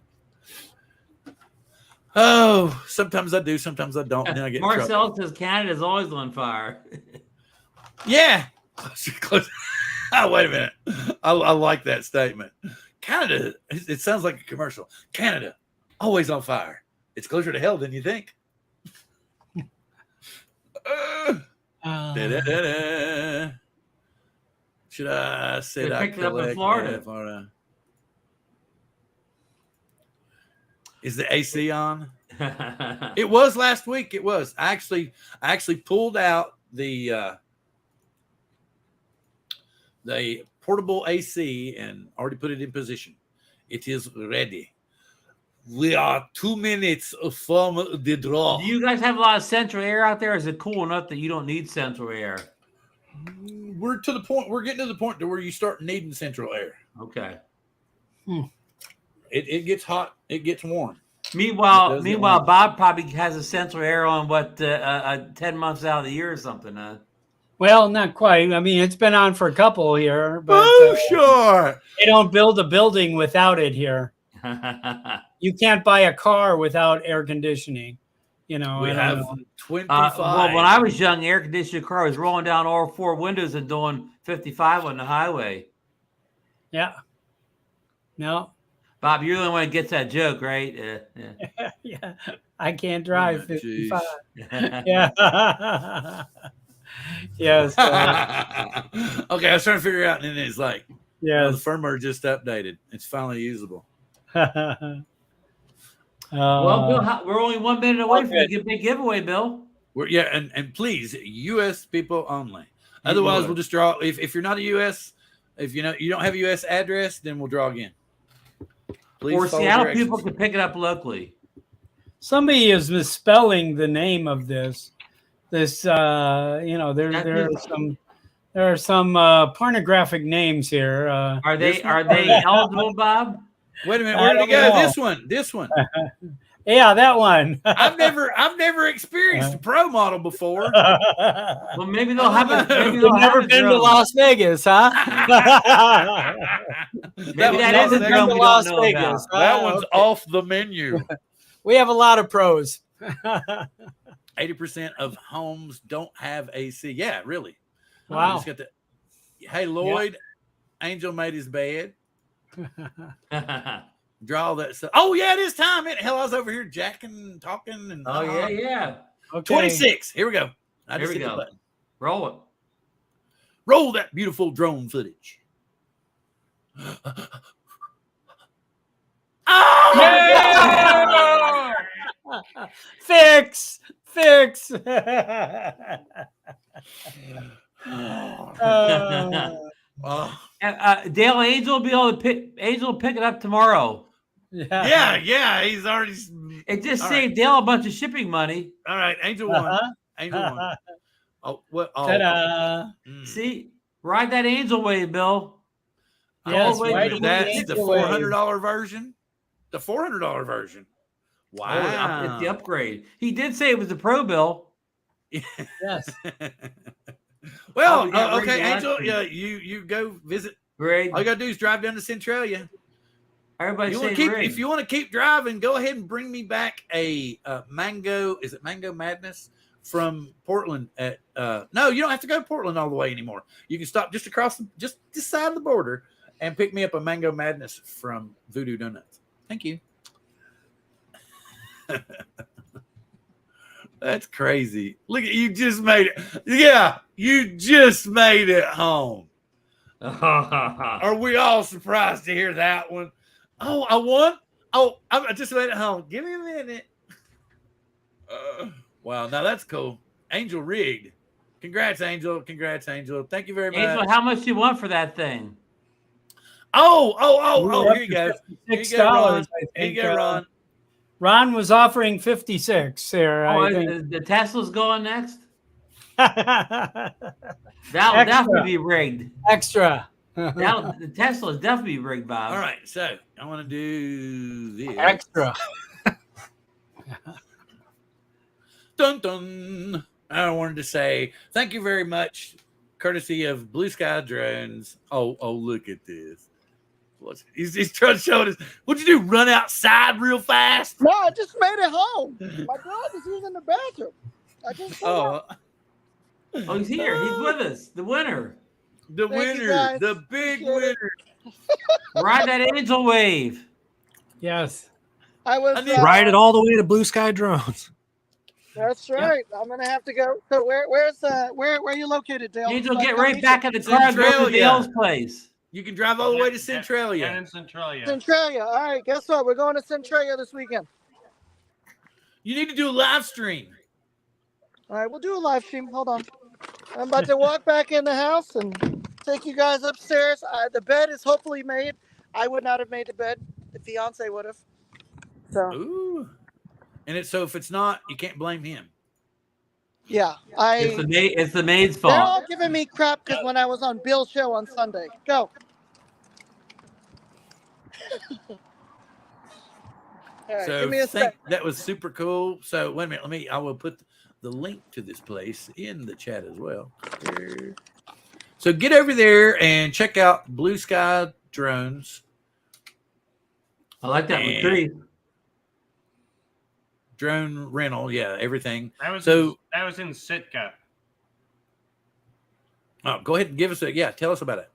Oh, sometimes I do, sometimes I don't. Then I get Marcel says Canada's always on fire. Yeah. Oh, wait a minute. I like that statement. Canada, it sounds like a commercial. Canada, always on fire. It's closer to hell than you think. Da-da-da-da. Should I say that? Picked it up in Florida. Is the AC on? It was last week. It was. I actually pulled out the portable AC and already put it in position. It is ready. We are 2 minutes from the draw. Do you guys have a lot of central air out there? Or is it cool enough that you don't need central air? We're getting to the point to where you start needing central air. Okay. It gets hot. It gets warm. Meanwhile, Bob probably has a central air on 10 months out of the year or something. Well, not quite. I mean, it's been on for a couple here, but sure. They don't build a building without it here. You can't buy a car without air conditioning. You know, we have 25. Well, when I was young, air conditioned car was rolling down all 4 windows and doing 55 on the highway. Yeah. No. Bob, you're the only one that gets that joke, right? Yeah. Yeah. I can't drive 55. Yeah. Yes. Okay, I was trying to figure out, and then it's like, yeah, the firmware just updated. It's finally usable. Well, Bill, we're only 1 minute away from the big giveaway, Bill. And please, U.S. people only. Otherwise, we'll just draw. If you're not a U.S., if you don't have a U.S. address, then we'll draw again. Please or Seattle people can pick it up locally. Somebody is misspelling the name of this. this. There are some pornographic names here. Are they eligible, Bob? Wait a minute, where did it go? This one. Yeah, that one. I've never experienced a pro model before. Well, maybe they'll have it. Maybe You've they'll never have been to Las Vegas, huh? Maybe that is a drone we don't know about. That one's off the menu. We have a lot of pros. 80% of homes don't have AC. Yeah, really. Wow. Just got the, hey, Lloyd, Angel made his bed. Draw that stuff. Oh, yeah, it is time. Hell, I was over here jacking, talking. And yeah. Okay. 26. Here we go. I Here just we hit the go. button. Roll it. Roll that beautiful drone footage. Oh, Yeah! Fix. Oh. Dale, Angel will be able to pick. Angel will pick it up tomorrow. Yeah. He's already. It just All saved Dale a bunch of shipping money. All right, Angel one. Angel one. Oh, what? Oh. Ta-da. See, ride that Angel wave, Bill. Yes, Wait, right. wait, That's the Angel wave. $400 version. The $400 version. Wow. It's the upgrade. He did say it was the Pro, Bill. Yes. Well, we got okay, rigged Angel. last Yeah, you go visit. Great. All you gotta do is drive down to Centralia. Everybody's saying If you want to keep driving, go ahead and bring me back a mango. Is it Mango Madness from Portland? No, you don't have to go to Portland all the way anymore. You can stop just this side of the border and pick me up a Mango Madness from Voodoo Donuts. Thank you. That's crazy. Look at you, just made it. Yeah, you just made it home. Are we all surprised to hear that one? Oh, I won. Oh, I just made it home. Give me a minute. Wow, now that's cool. Angel rigged. Congrats, Angel. Thank you very much. Angel, how much do you want for that thing? Oh, here you go. $6. Here you go, Ron. Ron was offering 56 there. Oh, I think. the Tesla's going next? Extra. That'll definitely be rigged. Extra. The Tesla's definitely rigged, Bob. All right, so I want to do this. Extra. Dun dun. I wanted to say thank you very much, courtesy of Blue Sky Drones. Oh, look at this. He's trying to show us. What'd you do? Run outside real fast? No, I just made it home. My dog is using the bathroom. I just Oh, he's here. He's with us. The winner. The Thank you, winner. guys. The big Appreciate winner. Ride that Angel wave. Yes. I was Ride it all the way to Blue Sky Drones. That's right. I'm gonna have to go. So where are you located, Dale? Angel, get right back in the car and go to Centralia. Dale's place. You can drive all the way to And Centralia. in Centralia. Centralia. All right. Guess what? We're going to Centralia this weekend. You need to do a live stream. All right. We'll do a live stream. Hold on. I'm about to walk back in the house and take you guys upstairs. The bed is hopefully made. I would not have made the bed. The fiance would have. So Ooh. And so if it's not, you can't blame him. yeah, It's the maid's they're all fault. giving me crap because when I was on Bill's show on Sunday. Go. All right, So give me a sec. that was super cool. So wait a minute, I will put the link to this place in the chat as well. There. So get over there and check out Blue Sky Drones. I like that And- retrieve. Drone rental, yeah, everything. That was So- that was in Sitka. Oh, go ahead and give us tell us about it.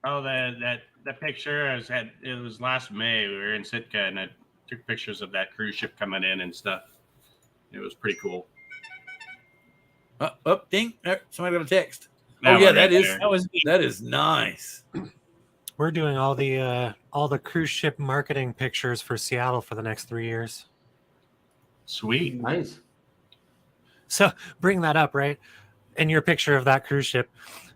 Oh, that picture it was last May. We were in Sitka and I took pictures of that cruise ship coming in and stuff. It was pretty cool. Ding! Somebody got a text. That Oh yeah, one that right is there. that is nice. We're doing all the cruise ship marketing pictures for Seattle for the next 3 years. Sweet. Nice. So bring that up, right? And your picture of that cruise ship.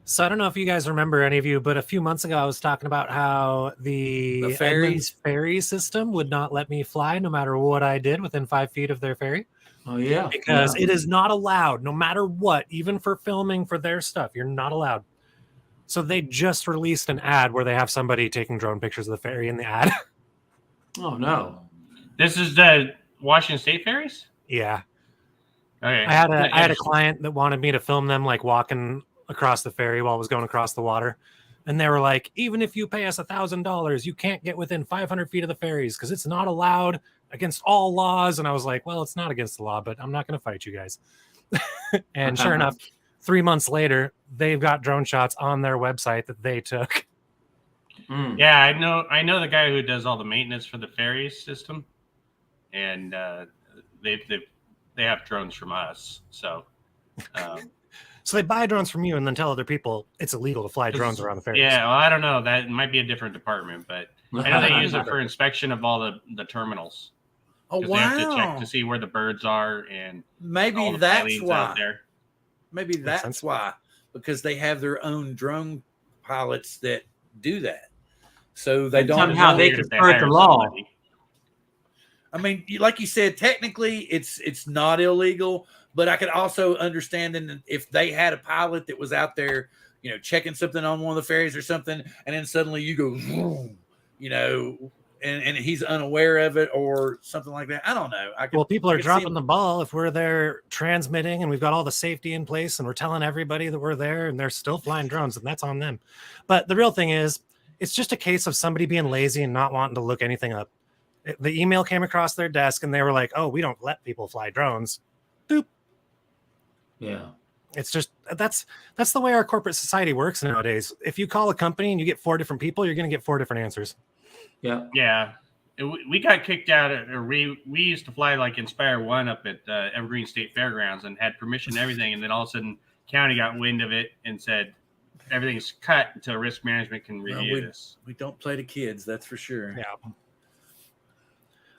So I don't know if you guys remember, any of you, but a few months ago I was talking about how The the ferry? Edmonds ferry system would not let me fly no matter what I did within 5 feet of their ferry. Oh yeah, because it is not allowed, no matter what, even for filming for their stuff. You're not allowed. So they just released an ad where they have somebody taking drone pictures of the ferry in the ad. Oh no. This is the Washington State ferries? Yeah. Okay. I had a client that wanted me to film them like walking across the ferry while I was going across the water. And they were like, even if you pay us $1,000, you can't get within 500 feet of the ferries because it's not allowed against all laws. And I was like, well, it's not against the law, but I'm not going to fight you guys. And sure enough, 3 months later, they've got drone shots on their website that they took. Yeah, I know the guy who does all the maintenance for the ferry system, and they have drones from us. So So they buy drones from you and then tell other people it's illegal to fly drones around the ferries. Yeah, well, I don't know. That might be a different department, but I know they use it for inspection of all the terminals. Oh, wow. They have to check to see where the birds are and Maybe all the that's pilings why. out there. Maybe that's why. Because they have their own drone pilots that do that. So they don't somehow they can skirt the law. I mean, like you said, technically it's not illegal, but I could also understand if they had a pilot that was out there, you know, checking something on one of the ferries or something, and then suddenly you go, vroom, you know, and he's unaware of it or something like that. I don't know. Well, people are dropping the ball if we're there transmitting and we've got all the safety in place and we're telling everybody that we're there and they're still flying drones, and that's on them. But the real thing is, it's just a case of somebody being lazy and not wanting to look anything up. The email came across their desk and they were like, oh, we don't let people fly drones. Boop. Yeah. It's just that's the way our corporate society works nowadays. If you call a company and you get 4 different people, you're going to get 4 different answers. Yeah. Yeah. We got kicked out, or we used to fly like Inspire 1 up at Evergreen State Fairgrounds and had permission and everything. And then all of a sudden, county got wind of it and said, everything's cut until risk management can review this. We don't play to kids, that's for sure. Yeah.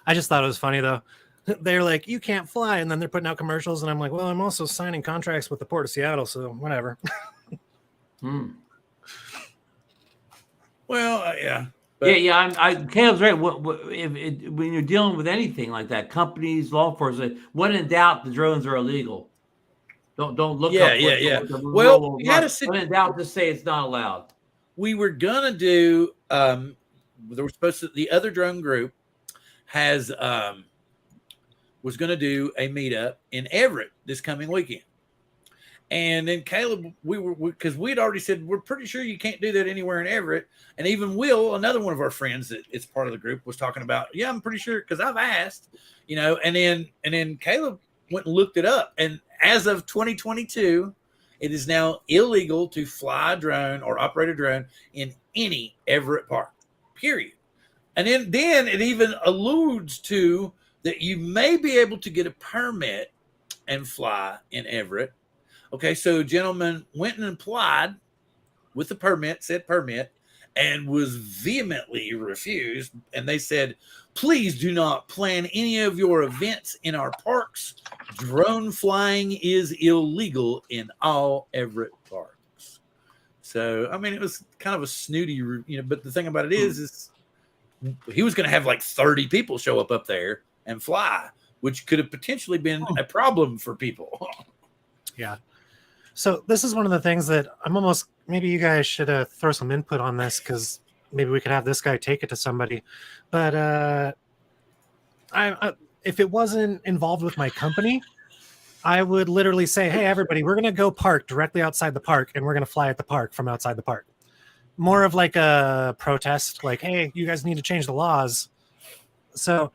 I just thought it was funny, though. They're like, you can't fly. And then they're putting out commercials. And I'm like, well, I'm also signing contracts with the Port of Seattle. So whatever. Well, yeah. But, Caleb's right. When you're dealing with anything like that, companies, law enforcement, when in doubt, the drones are illegal. Don't look up. Well, when in doubt, just say it's not allowed. We were gonna do. The other drone group was gonna do a meetup in Everett this coming weekend. And then Caleb, because we'd already said we're pretty sure you can't do that anywhere in Everett. And even Will, another one of our friends that it's part of the group, was talking about, yeah, I'm pretty sure because I've asked, you know. And then Caleb went and looked it up, and as of 2022, it is now illegal to fly a drone or operate a drone in any Everett park. Period. And then it even alludes to that you may be able to get a permit and fly in Everett. Okay, so a gentleman went and applied with the said permit, and was vehemently refused. And they said, please do not plan any of your events in our parks. Drone flying is illegal in all Everett parks. So, I mean, it was kind of a snooty, you know, but the thing about it is he was going to have like 30 people show up there and fly, which could have potentially been a problem for people. Yeah. So this is one of the things that maybe you guys should throw some input on this, because maybe we could have this guy take it to somebody. But if it wasn't involved with my company, I would literally say, hey, everybody, we're going to go park directly outside the park, and we're going to fly at the park from outside the park. More of like a protest, like, hey, you guys need to change the laws. So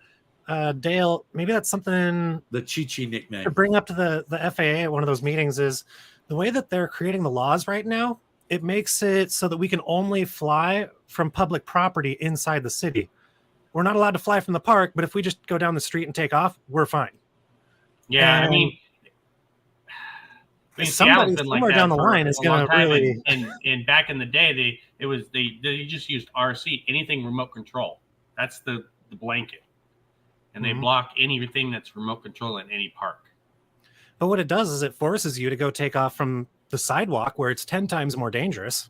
Dale, maybe that's something the Chi-Chi nickname to bring up to the FAA at one of those meetings is the way that they're creating the laws right now. It makes it so that we can only fly from public property inside the city. We're not allowed to fly from the park, but if we just go down the street and take off, we're fine. Yeah, and I mean somebody somewhere down the line is going to really. And back in the day, they just used RC, anything remote control. That's the blanket, and they block anything that's remote control in any park. But what it does is it forces you to go take off from the sidewalk where it's 10 times more dangerous.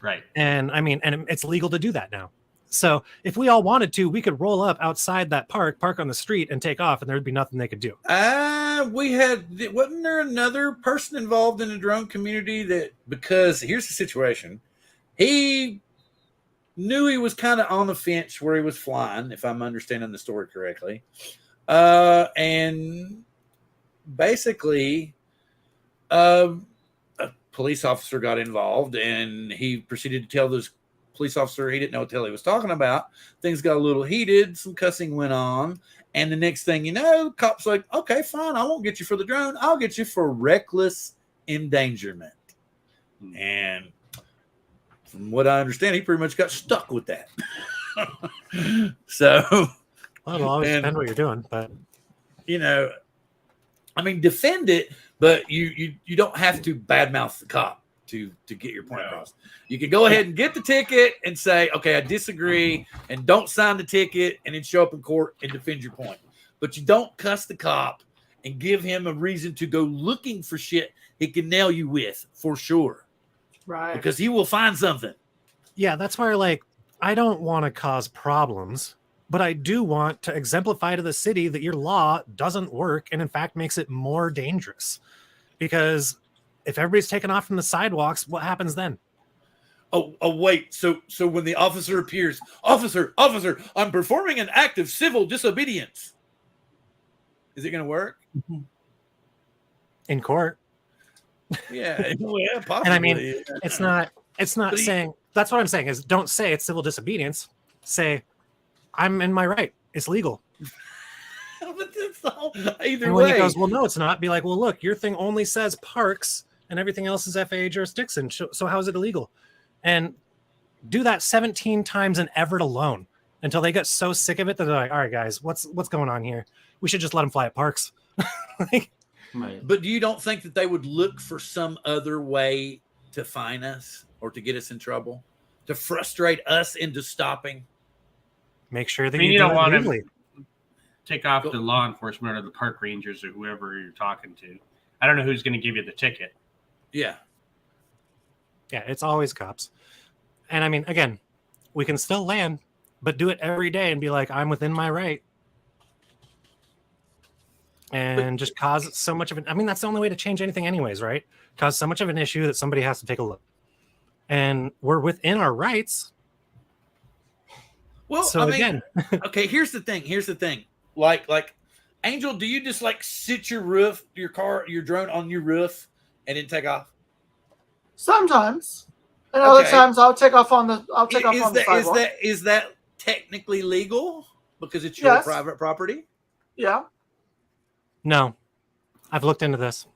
Right. And I mean, and it's legal to do that now. So if we all wanted to, we could roll up outside that park on the street, and take off, and there'd be nothing they could do. Wasn't there another person involved in the drone community that, because here's the situation, he knew he was kind of on the fence where he was flying, if I'm understanding the story correctly. And basically, a police officer got involved, and he proceeded to tell this police officer he didn't know what the hell he was talking about. Things got a little heated. Some cussing went on. And the next thing you know, the cop's like, okay, fine. I won't get you for the drone. I'll get you for reckless endangerment. And from what I understand, he pretty much got stuck with that. So, well, it'll always depend what you're doing, but I mean, defend it, but you don't have to badmouth the cop to get your point across. You can go ahead and get the ticket and say, okay, I disagree, and don't sign the ticket, and then show up in court and defend your point. But you don't cuss the cop and give him a reason to go looking for shit he can nail you with, for sure. Right. Because he will find something. Yeah, that's where, like, I don't want to cause problems, but I do want to exemplify to the city that your law doesn't work and, in fact, makes it more dangerous. Because if everybody's taken off from the sidewalks, what happens then? Oh, wait. So when the officer appears, officer, I'm performing an act of civil disobedience. Is it going to work? In court. Yeah, possibly. And I mean, it's not saying, that's what I'm saying is, don't say it's civil disobedience. Say, I'm in my right. It's legal. But that's all, either and way. when he goes, well, no, it's not. Be like, well, look, your thing only says parks and everything else is FAA jurisdiction. So how is it illegal? And do that 17 times in Everett alone until they get so sick of it that they're like, all right, guys, what's going on here? We should just let them fly at parks. Right. But you don't think that they would look for some other way to fine us or to get us in trouble, to frustrate us into stopping? Make sure that I mean, you don't want legally. to take off the law enforcement or the park rangers or whoever you're talking to. I don't know who's going to give you the ticket. Yeah. Yeah, it's always cops. And I mean, again, we can still land, but do it every day and be like, I'm within my right. And just cause so much of an, I mean, that's the only way to change anything anyways, right? Cause so much of an issue that somebody has to take a look. And we're within our rights. Well, so I mean, again, okay, here's the thing. Like Angel, do you just like sit your drone on your roof and then take off? Sometimes. And other times I'll take off on the sidewalk. Is that technically legal because it's your private property? Yeah. no, I've looked into this.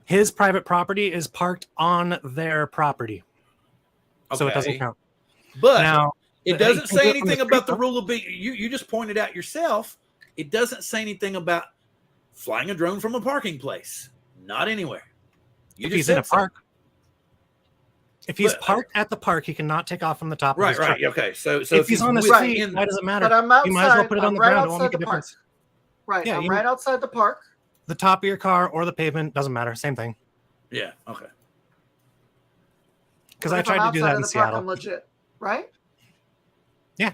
His private property is parked on their property. So it doesn't count. But now, it doesn't say anything about the rule of being. You just pointed out yourself. It doesn't say anything about flying a drone from a parking place. Not anywhere. If he's in a park. If he's parked at the park, he cannot take off from the top of his truck. Right. Okay. So if he's on the street, why does it matter? But I'm outside. You might as well put it on the ground. It won't make a difference. Right. Yeah, I'm right outside the park. The top of your car or the pavement doesn't matter. Same thing. Yeah. Okay. Because I tried to do that in Seattle. I'm legit, right? Yeah.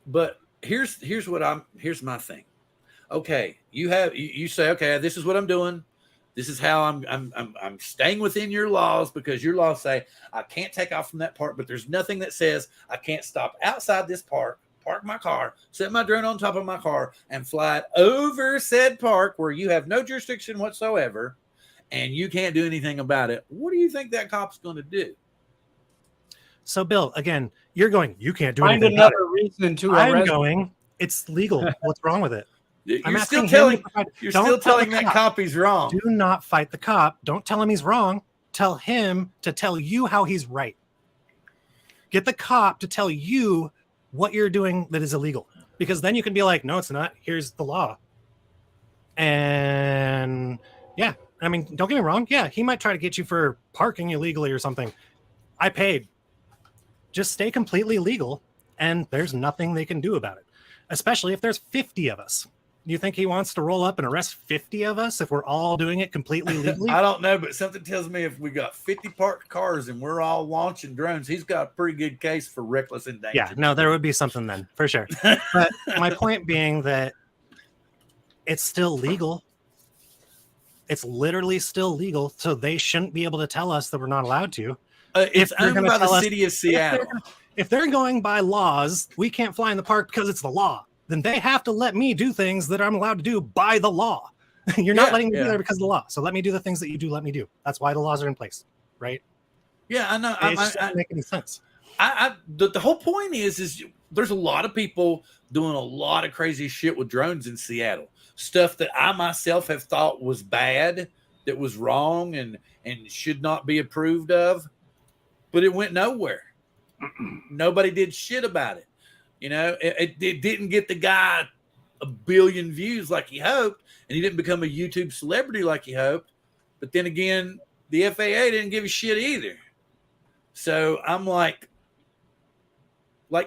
But here's my thing. Okay, you say, okay, this is what I'm doing. This is how I'm staying within your laws, because your laws say I can't take off from that park, but there's nothing that says I can't stop outside this park, park my car, set my drone on top of my car, and fly it over said park where you have no jurisdiction whatsoever, and you can't do anything about it. What do you think that cop's going to do? So, Bill, again, you're going, you can't do Find anything. another reason to I'm arrest. going, it's legal. What's wrong with it? You're still telling that cop he's wrong. Do not fight the cop. Don't tell him he's wrong. Tell him to tell you how he's right. Get the cop to tell you what you're doing that is illegal, because then you can be like, no, it's not. Here's the law. And yeah, I mean, don't get me wrong. Yeah, he might try to get you for parking illegally or something. I paid. Just stay completely legal, and there's nothing they can do about it, especially if there's 50 of us. You think he wants to roll up and arrest 50 of us if we're all doing it completely legally? I don't know, but something tells me if we got 50 parked cars and we're all launching drones, he's got a pretty good case for reckless endangerment. Yeah, no, there would be something then, for sure. But my point being that it's still legal. It's literally still legal, so they shouldn't be able to tell us that we're not allowed to. It's owned by the city of Seattle. If they're going by laws, we can't fly in the park because it's the law. Then they have to let me do things that I'm allowed to do by the law. You're not letting me do there because of the law. So let me do the things that you do let me do. That's why the laws are in place, right? Yeah, I know. It just doesn't make any sense. The whole point is there's a lot of people doing a lot of crazy shit with drones in Seattle. Stuff that I myself have thought was bad, that was wrong and should not be approved of, but it went nowhere. Nobody did shit about it. You know, it didn't get the guy a billion views like he hoped, and he didn't become a YouTube celebrity like he hoped. But then again, the FAA didn't give a shit either. So I'm like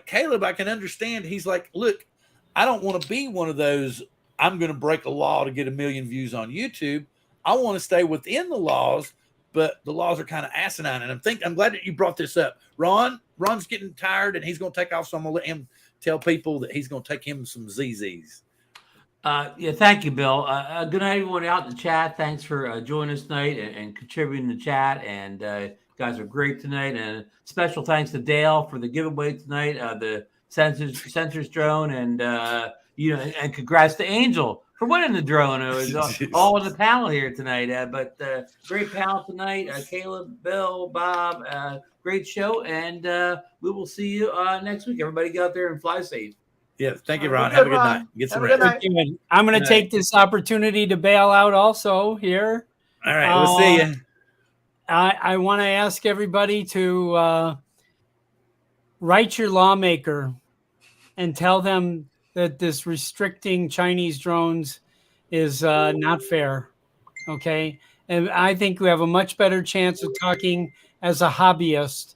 Caleb, I can understand. He's like, look, I don't want to be one of those, I'm going to break a law to get a million views on YouTube. I want to stay within the laws, but the laws are kind of asinine. And I'm glad that you brought this up. Ron's getting tired and he's going to take off. So I'm going to let him tell people that he's going to take him some ZZs. Yeah, thank you, Bill. Good night, everyone out in the chat. Thanks for joining us tonight and contributing to the chat. And guys are great tonight. And special thanks to Dale for the giveaway tonight, the sensors drone, and and congrats to Angel for winning the drone. It was all in the panel here tonight. But great panel tonight. Caleb, Bill, Bob, great show. And we will see you next week. Everybody get out there and fly safe. Yeah, thank you, Ron. Have a good night. Get some rest. I'm going to take this opportunity to bail out also here. All right, we'll see you. I want to ask everybody to write your lawmaker and tell them that this restricting Chinese drones is not fair. Okay. And I think we have a much better chance of talking as a hobbyist,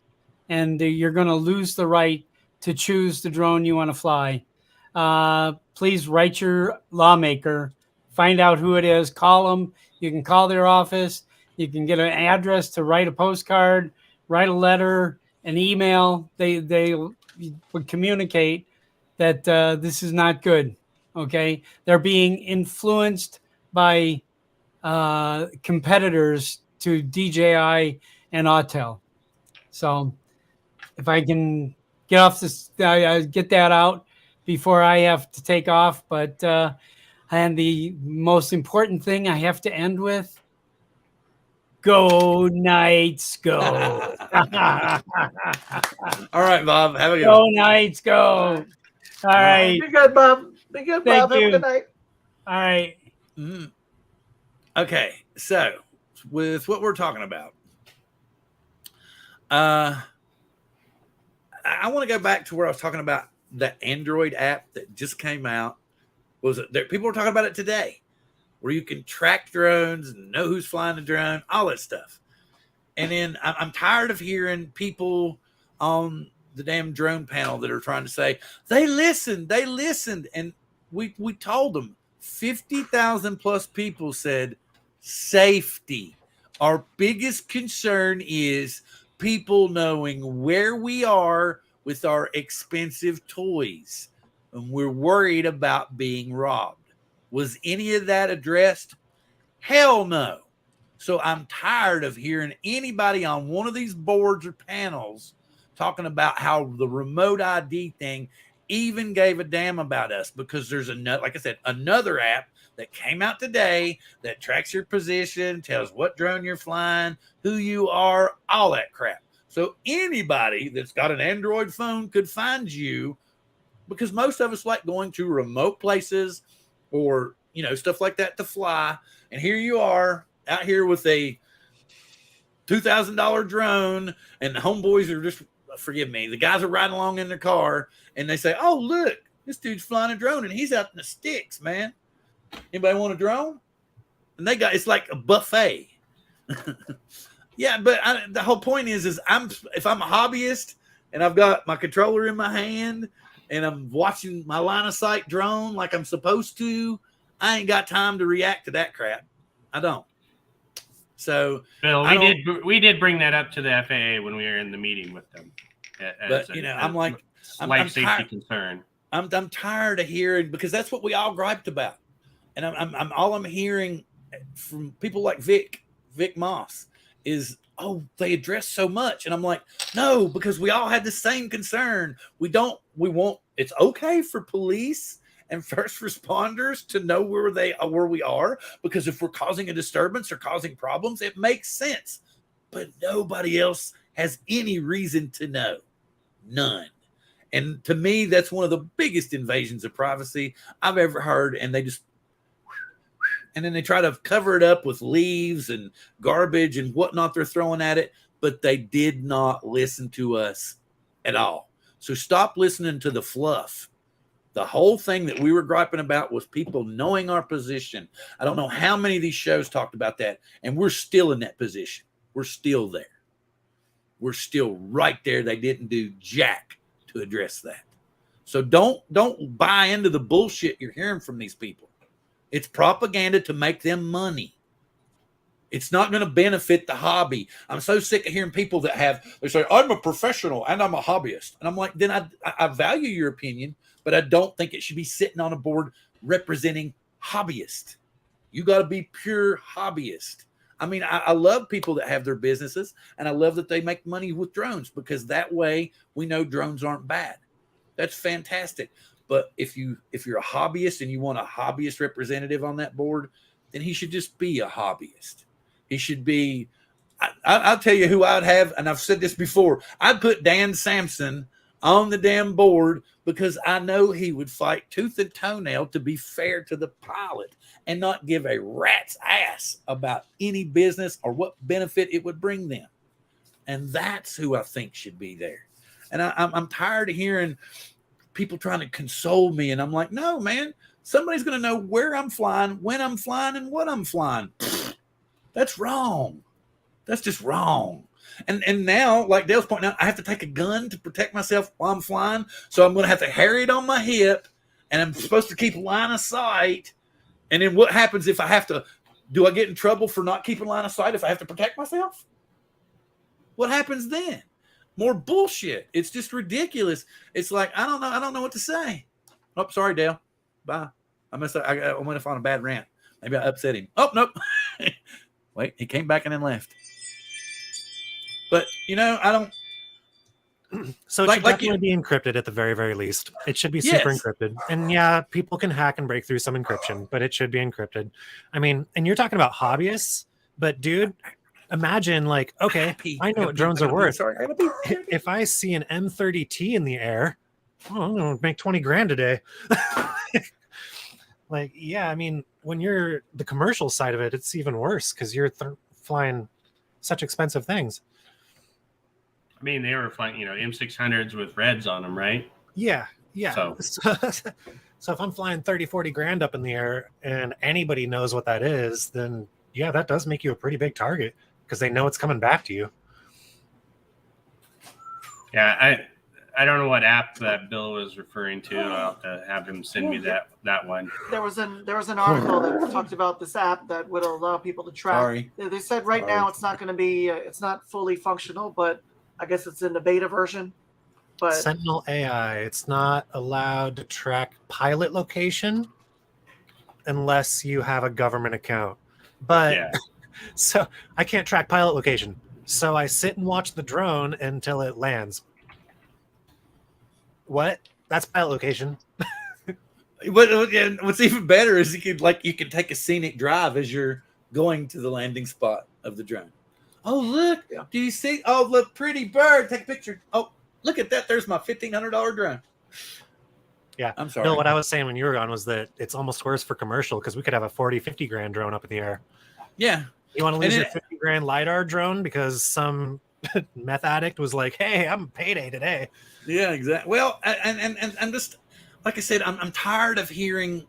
and you're going to lose the right to choose the drone you want to fly. Please write your lawmaker, find out who it is, call them. You can call their office. You can get an address to write a postcard, write a letter, an email. They would communicate that this is not good. Okay. They're being influenced by competitors to DJI and Autel. So if I can get off this, get that out before I have to take off. But and the most important thing I have to end with, go Knights, go. All right, Bob. Have a good Go Knights, go. All right. Be good, Bob. Be good, Bob. Have a good night. All right. Mm-hmm. Okay, so with what we're talking about, I want to go back to where I was talking about the Android app that just came out. People were talking about it today, where you can track drones and know who's flying the drone, all that stuff. And then I'm tired of hearing people on the damn drone panel that are trying to say they listened, and we told them 50,000 plus people said safety. Our biggest concern is people knowing where we are with our expensive toys, and we're worried about being robbed. Was any of that addressed? Hell no. So I'm tired of hearing anybody on one of these boards or panels talking about how the remote ID thing even gave a damn about us, because there's another app that came out today that tracks your position, tells what drone you're flying, who you are, all that crap. So anybody that's got an Android phone could find you, because most of us like going to remote places or, stuff like that to fly. And here you are out here with a $2,000 drone, and the homeboys are just, forgive me, the guys are riding along in their car and they say, oh, look, this dude's flying a drone and he's out in the sticks, man. Anybody want a drone? And it's like a buffet. Yeah, but the whole point is if I'm a hobbyist and I've got my controller in my hand and I'm watching my line of sight drone like I'm supposed to, I ain't got time to react to that crap. I don't. So, Bill, we did bring that up to the FAA when we were in the meeting with them. But I'm like, life safety concern. I'm tired of hearing, because that's what we all griped about, and I'm hearing from people like Vic Moss is, oh, they address so much, and I'm like, no, because we all had the same concern. We won't. It's okay for police and first responders to know where we are, because if we're causing a disturbance or causing problems, it makes sense. But nobody else has any reason to know. None. And to me, that's one of the biggest invasions of privacy I've ever heard. And they just, and then they try to cover it up with leaves and garbage and whatnot they're throwing at it, but they did not listen to us at all. So stop listening to the fluff. The whole thing that we were griping about was people knowing our position. I don't know how many of these shows talked about that, and we're still in that position. We're still there. We're still right there. They didn't do jack to address that. So don't buy into the bullshit you're hearing from these people. It's propaganda to make them money. It's not going to benefit the hobby. I'm so sick of hearing people they say, I'm a professional and I'm a hobbyist. And I'm like, then I value your opinion, but I don't think it should be sitting on a board representing hobbyists. You got to be pure hobbyist. I mean, I love people that have their businesses, and I love that they make money with drones, because that way we know drones aren't bad. That's fantastic. But if you're a hobbyist and you want a hobbyist representative on that board, then he should just be a hobbyist. He should be, I'll tell you who I'd have, and I've said this before, I'd put Dan Sampson on the damn board, because I know he would fight tooth and toenail to be fair to the pilot and not give a rat's ass about any business or what benefit it would bring them. And that's who I think should be there. And I'm tired of hearing people trying to console me. And I'm like, no, man, somebody's going to know where I'm flying, when I'm flying, and what I'm flying. That's wrong. That's just wrong. And now, like Dale's pointing out, I have to take a gun to protect myself while I'm flying. So I'm going to have to carry it on my hip, and I'm supposed to keep line of sight. And then what happens if I have to? Do I get in trouble for not keeping line of sight if I have to protect myself? What happens then? More bullshit. It's just ridiculous. It's like, I don't know what to say. Oh, sorry, Dale. Bye. I went off on a bad rant. Maybe I upset him. Oh, nope. Wait, he came back and then left. But, I don't. So it should definitely be encrypted at the very, very least. It should be super encrypted. And yeah, people can hack and break through some encryption, but it should be encrypted. I mean, and you're talking about hobbyists, but dude, imagine like, okay, I know what drones are worth. If I see an M30T in the air, I'm going to make 20 grand a day. Like, yeah, I mean, when you're the commercial side of it, it's even worse because you're flying such expensive things. I mean, they were flying, M600s with reds on them, right? Yeah. So if I'm flying 30, 40 grand up in the air and anybody knows what that is, then yeah, that does make you a pretty big target because they know it's coming back to you. Yeah, I don't know what app that Bill was referring to. I'll have to have him send me that one. There was an article that talked about this app that would allow people to track. Sorry. They said now it's not going to be it's not fully functional, but I guess it's in the beta version. But Sentinel AI, it's not allowed to track pilot location unless you have a government account. But yeah. So I can't track pilot location. So I sit and watch the drone until it lands. What? That's pilot location. What's even better is you can take a scenic drive as you're going to the landing spot of the drone. Oh, look. Yeah. Do you see? Oh, look, pretty bird. Take a picture. Oh, look at that. There's my $1,500 drone. Yeah. I'm sorry. No, what I was saying when you were on was that it's almost worse for commercial because we could have a 40, 50 grand drone up in the air. Yeah. You want to lose your 50 grand LiDAR drone because some meth addict was like, hey, I'm payday today. Yeah, exactly. Well, and I'm just, like I said, I'm tired of hearing,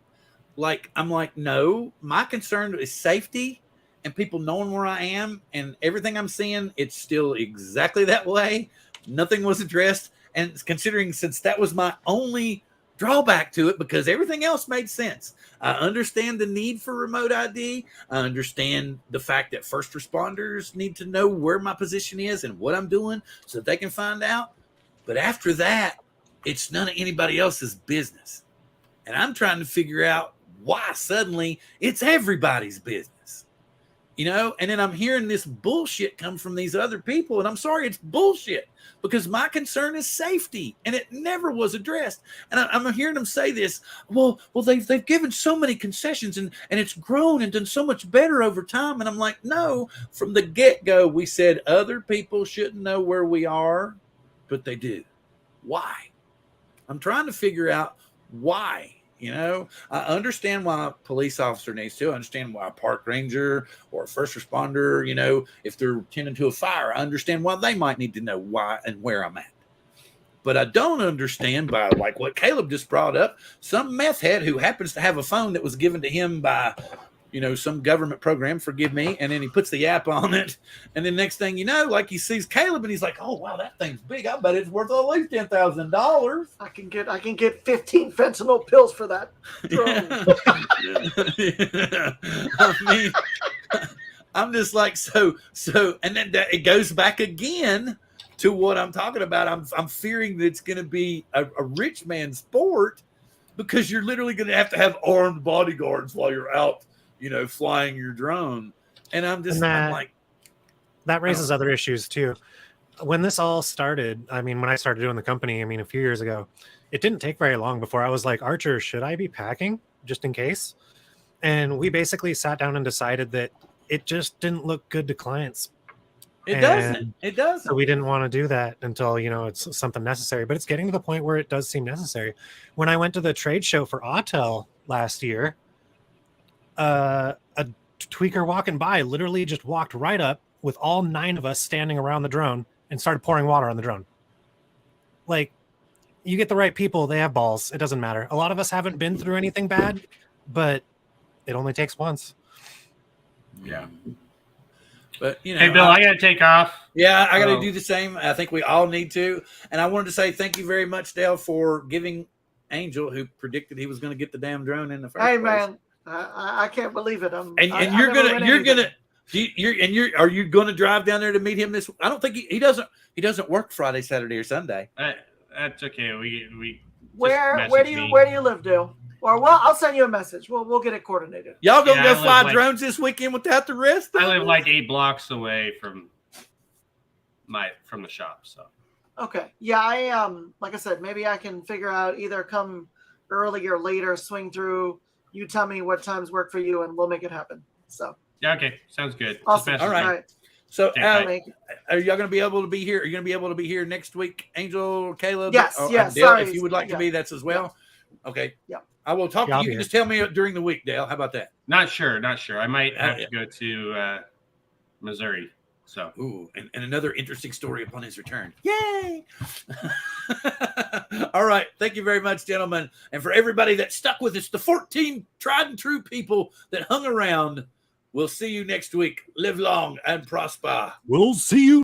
no, my concern is safety and people knowing where I am, and everything I'm seeing, it's still exactly that way. Nothing was addressed. And considering since that was my only drawback to it because everything else made sense. I understand the need for remote ID. I understand the fact that first responders need to know where my position is and what I'm doing so that they can find out. But after that, it's none of anybody else's business. And I'm trying to figure out why suddenly it's everybody's business. You know, and then I'm hearing this bullshit come from these other people. And I'm sorry, it's bullshit because my concern is safety and it never was addressed. And I'm hearing them say this. Well, they've given so many concessions and it's grown and done so much better over time. And I'm like, no, from the get-go, we said other people shouldn't know where we are, but they do. Why? I'm trying to figure out why. You know, I understand why a police officer needs to. I understand why a park ranger or a first responder, you know, if they're tending to a fire, I understand why they might need to know why and where I'm at. But I don't understand by like what Caleb just brought up, some meth head who happens to have a phone that was given to him by, you know, some government program, forgive me, and then he puts the app on it. And then next thing you know, like he sees Caleb and he's like, oh, wow, that thing's big. I bet it's worth at least $10,000. I can get 15 fentanyl pills for that drone. I mean, I'm just like, so, and then it goes back again to what I'm talking about. I'm fearing that it's going to be a rich man's sport because you're literally going to have armed bodyguards while you're out, you know, flying your drone. And I'm like, that raises other issues too. When this all started, I mean, when I started doing the company, I mean, a few years ago, it didn't take very long before I was like, Archer, should I be packing just in case? And we basically sat down and decided that it just didn't look good to clients. It doesn't. So we didn't want to do that until, you know, it's something necessary, but it's getting to the point where it does seem necessary. When I went to the trade show for Autel last year, a tweaker walking by literally just walked right up with all 9 of us standing around the drone and started pouring water on the drone. Like, you get the right people, they have balls. It doesn't matter. A lot of us haven't been through anything bad, but it only takes once. Yeah. But, you know, hey, Bill, I got to take off. Yeah, I got to do the same. I think we all need to. And I wanted to say thank you very much, Dale, for giving Angel, who predicted he was going to get the damn drone in the first place. Hey, man, I can't believe it. Are you going to drive down there to meet him this? I don't think he doesn't work Friday, Saturday, or Sunday. That's okay. We where do you live, Dale? Or well, I'll send you a message. We'll get it coordinated. Y'all gonna go fly drones this weekend without the rest? I live like 8 blocks away from the shop. So okay, yeah, I like I said, maybe I can figure out either come early or later, swing through. You tell me what times work for you, and we'll make it happen. So yeah, okay, sounds good. Awesome. All right. So are y'all gonna be able to be here? Are you gonna be able to be here next week, Angel, Caleb? Yes, Dale, sorry. If you would like to be, that's as well. Yeah. Okay. Yeah. I will talk to you. You can just tell me during the week, Dale. How about that? Not sure. I might have to go to Missouri. So, and another interesting story upon his return. Yay! All right. Thank you very much, gentlemen. And for everybody that stuck with us, the 14 tried and true people that hung around, we'll see you next week. Live long and prosper. We'll see you.